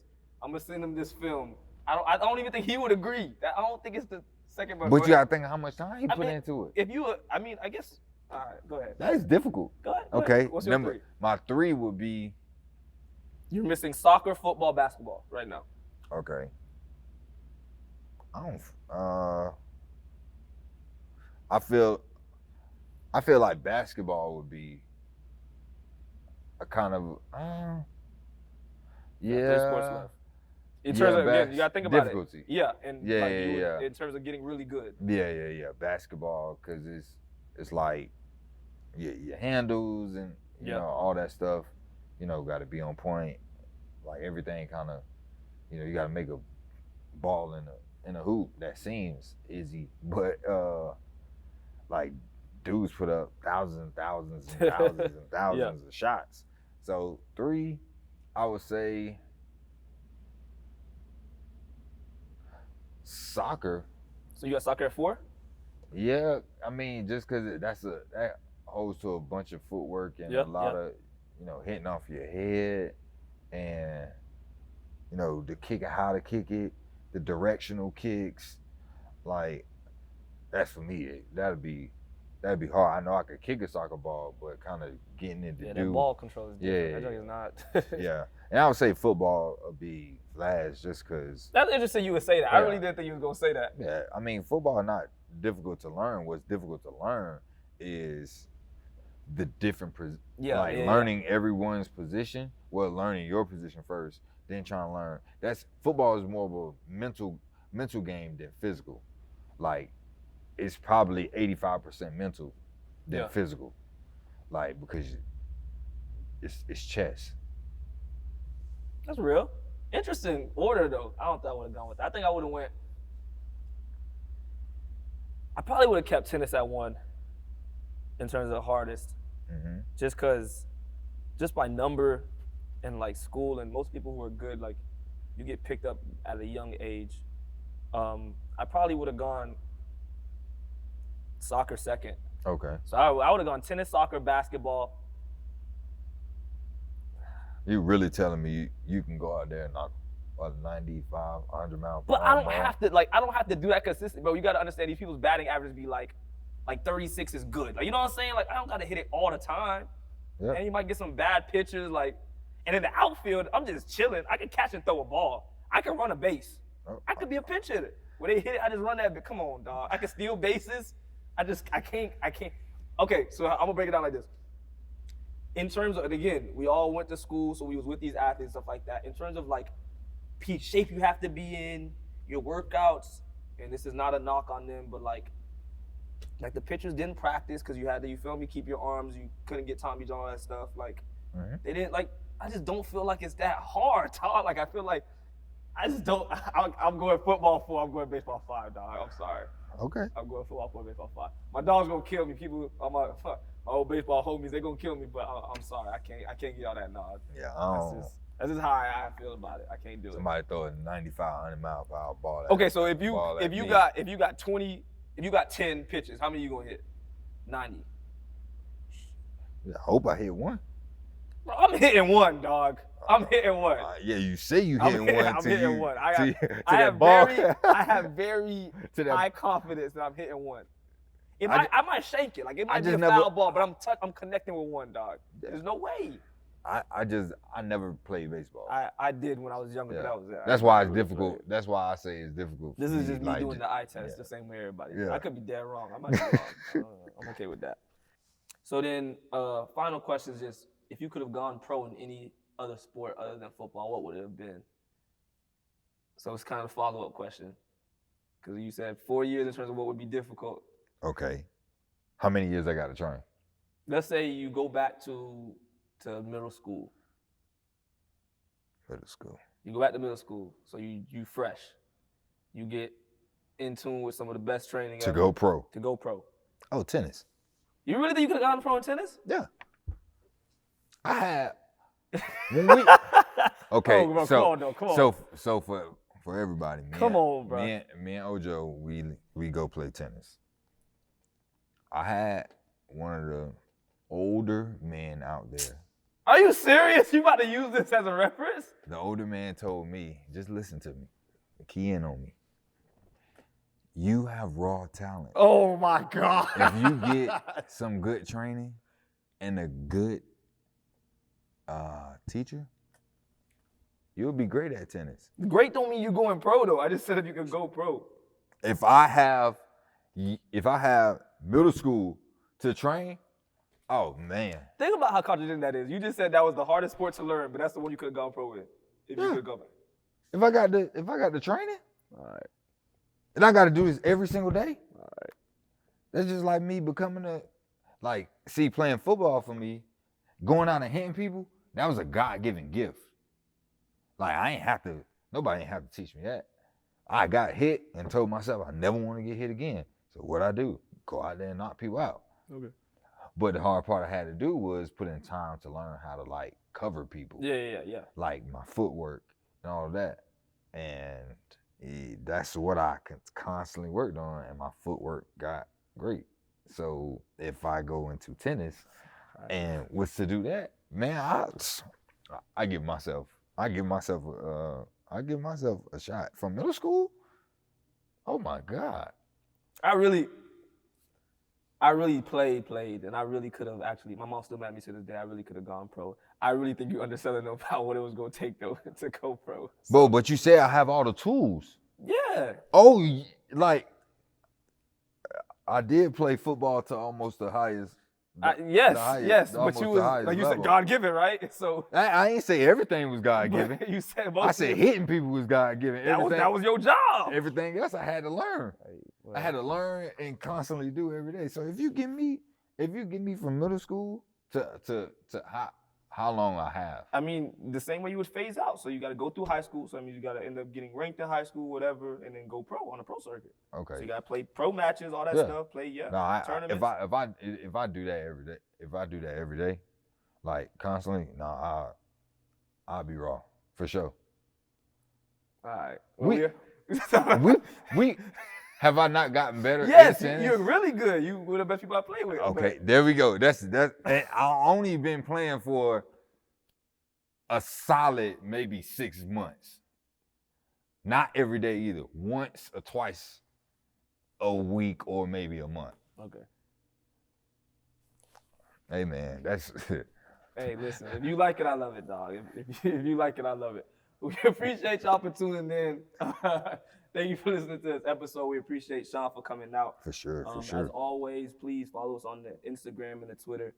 [SPEAKER 3] I'm gonna send him this film. I don't even think he would agree. I don't think it's the second.
[SPEAKER 5] But you gotta think of how much time he put into it.
[SPEAKER 3] If you, I guess. All right, go ahead.
[SPEAKER 5] That is difficult.
[SPEAKER 3] Go ahead.
[SPEAKER 5] Okay.
[SPEAKER 3] What's your 3?
[SPEAKER 5] My 3 would be.
[SPEAKER 3] You're missing soccer, football, basketball right now.
[SPEAKER 5] Okay. I feel like basketball would be a kind of
[SPEAKER 3] Three sports left. In terms of, again, you gotta think about
[SPEAKER 5] difficulty.
[SPEAKER 3] it. Yeah, and
[SPEAKER 5] Yeah.
[SPEAKER 3] in terms of getting really good.
[SPEAKER 5] Yeah. Basketball, because it's like your handles and you know all that stuff. You know, got to be on point. Like everything kind of, you know, you got to make a ball in a hoop that seems easy, but like dudes put up thousands and thousands and thousands and thousands of shots. So 3, I would say soccer.
[SPEAKER 3] So you got soccer at 4?
[SPEAKER 5] Yeah, I mean, just because that holds to a bunch of footwork and a lot of, you know, hitting off your head and, you know, the kick, how to kick it, the directional kicks, like that's for me. That'd be hard. I know I could kick a soccer ball, but kind of getting into
[SPEAKER 3] that ball control is different. That joke is not.
[SPEAKER 5] Yeah, and I would say football would be last just because.
[SPEAKER 3] That's interesting you would say that. I really didn't think you was gonna say that.
[SPEAKER 5] Yeah, I mean, football is not difficult to learn. What's difficult to learn is the different, learning everyone's position. Well, learning your position first, then trying to learn. Football is more of a mental game than physical. Like, it's probably 85% mental than physical. Like, because it's chess.
[SPEAKER 3] That's real. Interesting order though. I don't think I would have gone with that. I think I would have I probably would have kept tennis at 1 in terms of the hardest.
[SPEAKER 5] Mm-hmm.
[SPEAKER 3] Just by number and like school, and most people who are good, like you get picked up at a young age. I probably would have gone soccer second.
[SPEAKER 5] Okay. So
[SPEAKER 3] I would have gone tennis, soccer, basketball.
[SPEAKER 5] You really telling me you can go out there and knock a 95, 100 mile per
[SPEAKER 3] But
[SPEAKER 5] hour
[SPEAKER 3] I don't
[SPEAKER 5] ball?
[SPEAKER 3] have to do that consistently, bro. You got to understand these people's batting average be like 36 is good. Like, you know what I'm saying? Like, I don't got to hit it all the time.
[SPEAKER 5] Yep.
[SPEAKER 3] And you might get some bad pitches, like, and in the outfield, I'm just chilling. I can catch and throw a ball. I can run a base. I could be a pinch hitter. When they hit it, I just run that. But come on, dog. I can steal bases. I can't. Okay, so I'm gonna break it down like this. In terms of, and again, we all went to school, so we was with these athletes, stuff like that. In terms of like shape you have to be in, your workouts, and this is not a knock on them, but like the pitchers didn't practice because you had to, you feel me, keep your arms, you couldn't get Tommy John, all that stuff. Like, they didn't, like, I just don't feel like it's that hard, dog. Like, I feel like, I just don't, I'm going football 4, I'm going baseball 5, dog. I'm sorry.
[SPEAKER 5] Okay.
[SPEAKER 3] I'm going football 4, baseball 5. My dog's gonna kill me. People, my baseball homies, they gonna kill me, but I'm sorry, I can't give y'all that nod.
[SPEAKER 5] Yeah,
[SPEAKER 3] That's just how I feel about it. I can't do it.
[SPEAKER 5] Somebody throw a 95, 100 mile per hour ball.
[SPEAKER 3] Okay, so if you got 10 pitches, how many you gonna hit? 90.
[SPEAKER 5] I hope I hit one.
[SPEAKER 3] Bro, I'm hitting one, dog. I'm hitting one.
[SPEAKER 5] Yeah, you say you hitting one.
[SPEAKER 3] I'm hitting one. I have very high confidence that I'm hitting one. I might shake it, like it might be a foul ball, but I'm connecting with one, dog. There's no way.
[SPEAKER 5] I never played baseball.
[SPEAKER 3] I did when I was younger, but that was it.
[SPEAKER 5] That's why it's difficult. That's why I say it's difficult.
[SPEAKER 3] This is just me doing the eye test the same way everybody. Yeah. I could be dead wrong. I might be wrong. I'm okay with that. So then, final question is just, if you could have gone pro in any other sport other than football, what would it have been? So it's kind of a follow-up question. Because you said 4 years in terms of what would be difficult.
[SPEAKER 5] Okay. How many years I got to train?
[SPEAKER 3] Let's say you go back to middle school.
[SPEAKER 5] Middle school.
[SPEAKER 3] You go back to middle school, so you fresh. You get in tune with some of the best training
[SPEAKER 5] to
[SPEAKER 3] ever.
[SPEAKER 5] go pro.
[SPEAKER 3] To go pro.
[SPEAKER 5] Oh, tennis.
[SPEAKER 3] You really think you could have gone pro in tennis?
[SPEAKER 5] Yeah. I had. Okay,
[SPEAKER 3] bro, come on.
[SPEAKER 5] So for everybody, me and Ojo, we go play tennis. I had one of the older men out there.
[SPEAKER 3] Are you serious? You about to use this as a reference?
[SPEAKER 5] The older man told me, just listen to me, key in on me. You have raw talent.
[SPEAKER 3] Oh my God.
[SPEAKER 5] If you get some good training and a good teacher, you'll be great at tennis.
[SPEAKER 3] Great don't mean you going pro though. I just said if you could go pro.
[SPEAKER 5] If I have middle school to train, oh man.
[SPEAKER 3] Think about how contradicting that is. You just said that was the hardest sport to learn, but that's the one you could have gone pro with. If you could go back.
[SPEAKER 5] If I got the training,
[SPEAKER 3] all right.
[SPEAKER 5] And I got to do this every single day.
[SPEAKER 3] All right.
[SPEAKER 5] That's just like me becoming playing football for me, going out and hitting people. That was a God-given gift. Like nobody ain't have to teach me that. I got hit and told myself I never want to get hit again. So what I do, go out there and knock people out.
[SPEAKER 3] Okay.
[SPEAKER 5] But the hard part I had to do was put in time to learn how to cover people.
[SPEAKER 3] Yeah.
[SPEAKER 5] Like my footwork and all of that. And that's what I constantly worked on, and my footwork got great. So if I go into tennis and was to do that, man, I give myself a shot from middle school. Oh my God.
[SPEAKER 3] I really played, and I really could have actually, my mom still mad at me to this day, I really could have gone pro. I really think you're underselling about what it was going to take, though, to go pro. So.
[SPEAKER 5] Bro, but you say I have all the tools.
[SPEAKER 3] Yeah.
[SPEAKER 5] Oh, I did play football to almost the highest.
[SPEAKER 3] Yes, but you was, like you said, God-given, right? So
[SPEAKER 5] I ain't say everything was God-given.
[SPEAKER 3] You said
[SPEAKER 5] I said hitting people was God-given.
[SPEAKER 3] That was your job.
[SPEAKER 5] Everything else I had to learn. I had to learn and constantly do every day. So if you give me from middle school to how long I have.
[SPEAKER 3] I mean, the same way you would phase out. So you got to go through high school. So that means you got to end up getting ranked in high school, whatever, and then go pro on a pro circuit.
[SPEAKER 5] Okay.
[SPEAKER 3] So you got to play pro matches, all that stuff. Play tournaments.
[SPEAKER 5] If I do that every day, like constantly, I'll be raw for sure.
[SPEAKER 3] All right.
[SPEAKER 5] We have I not gotten better?
[SPEAKER 3] Yes, you're really good. You one of the best people I play with.
[SPEAKER 5] Okay, there we go. That's. And I've only been playing for a solid maybe 6 months. Not every day either. Once or twice a week or maybe a month.
[SPEAKER 3] Okay.
[SPEAKER 5] Hey man, that's.
[SPEAKER 3] Hey, listen. If you like it, I love it, dog. If you like it, I love it. We appreciate y'all for tuning in. Thank you for listening to this episode. We appreciate Shawn for coming out.
[SPEAKER 5] For sure.
[SPEAKER 3] As always, please follow us on the Instagram and the Twitter.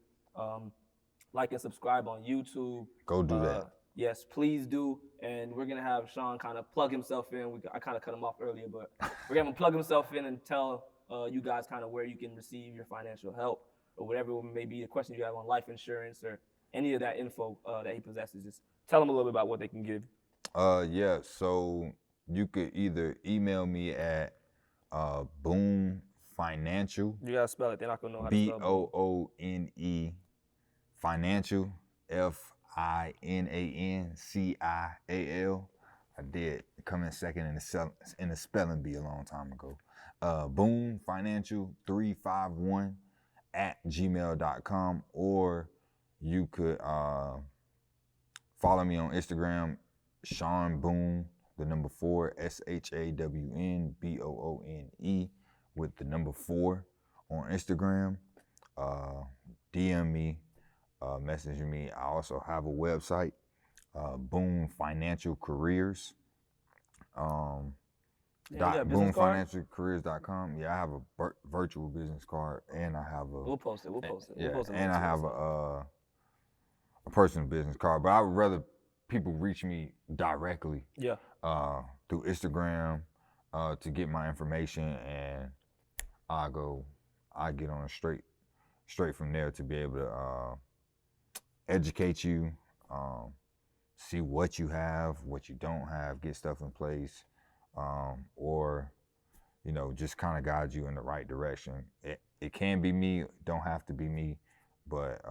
[SPEAKER 3] Like and subscribe on YouTube.
[SPEAKER 5] Go do that.
[SPEAKER 3] Yes, please do. And we're going to have Shawn kind of plug himself in. I kind of cut him off earlier, but we're going to plug himself in and tell you guys kind of where you can receive your financial help or whatever may be a question you have on life insurance or any of that info that he possesses. Just tell them a little bit about what they can give.
[SPEAKER 5] So you could either email me at boomefinancial Financial.
[SPEAKER 3] You gotta spell it. They're not gonna know how to spell it.
[SPEAKER 5] Boone. Financial. FINANCIAL. I did come in second in the spelling bee a long time ago. Boone Financial 351 @gmail.com, or you could follow me on Instagram, Shawn Boone, the number 4, SHAWNBOONE, with the number 4 on Instagram. DM me, message me. I also have a website, Boone Financial Careers. BooneFinancialCareers.com. Yeah, I have a virtual business card, and I have a.
[SPEAKER 3] We'll post it.
[SPEAKER 5] Yeah, and I have a personal business card. But I would rather people reach me directly.
[SPEAKER 3] Yeah.
[SPEAKER 5] Through Instagram, to get my information, and I get on straight from there to be able to educate you, see what you have, what you don't have, get stuff in place. Or, just kind of guide you in the right direction. It can be me, don't have to be me, but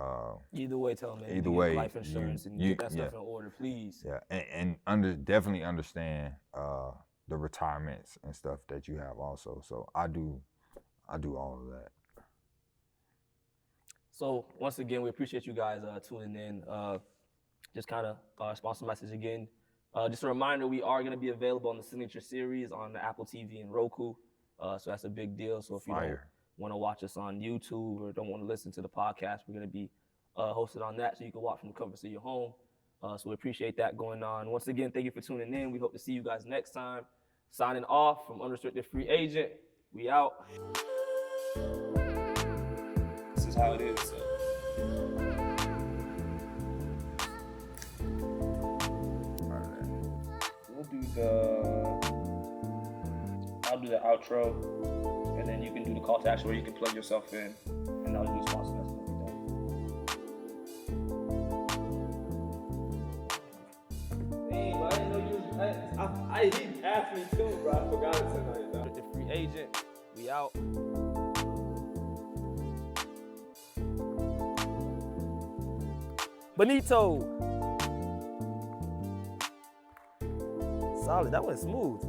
[SPEAKER 3] either way, tell me.
[SPEAKER 5] Either way,
[SPEAKER 3] life insurance and get that stuff in order, please.
[SPEAKER 5] Yeah, and definitely understand the retirements and stuff that you have also. So I do all of that.
[SPEAKER 3] So once again, we appreciate you guys tuning in. Just kind of sponsor message again. Just a reminder, we are going to be available on the Signature Series on the Apple TV and Roku. So that's a big deal. So if you don't want to watch us on YouTube or don't want to listen to the podcast, we're going to be hosted on that so you can watch from the comfort of your home. So we appreciate that going on. Once again, thank you for tuning in. We hope to see you guys next time. Signing off from Unrestricted Free Agent. We out. This is how it is. So. I'll do the outro, and then you can do the call to action where you can plug yourself in, and I'll do the sponsor message. Dang, bro, I didn't know you was. He asked me too, bro. I forgot it tonight. The Free Agent, we out. Benito. Solid, that went smooth.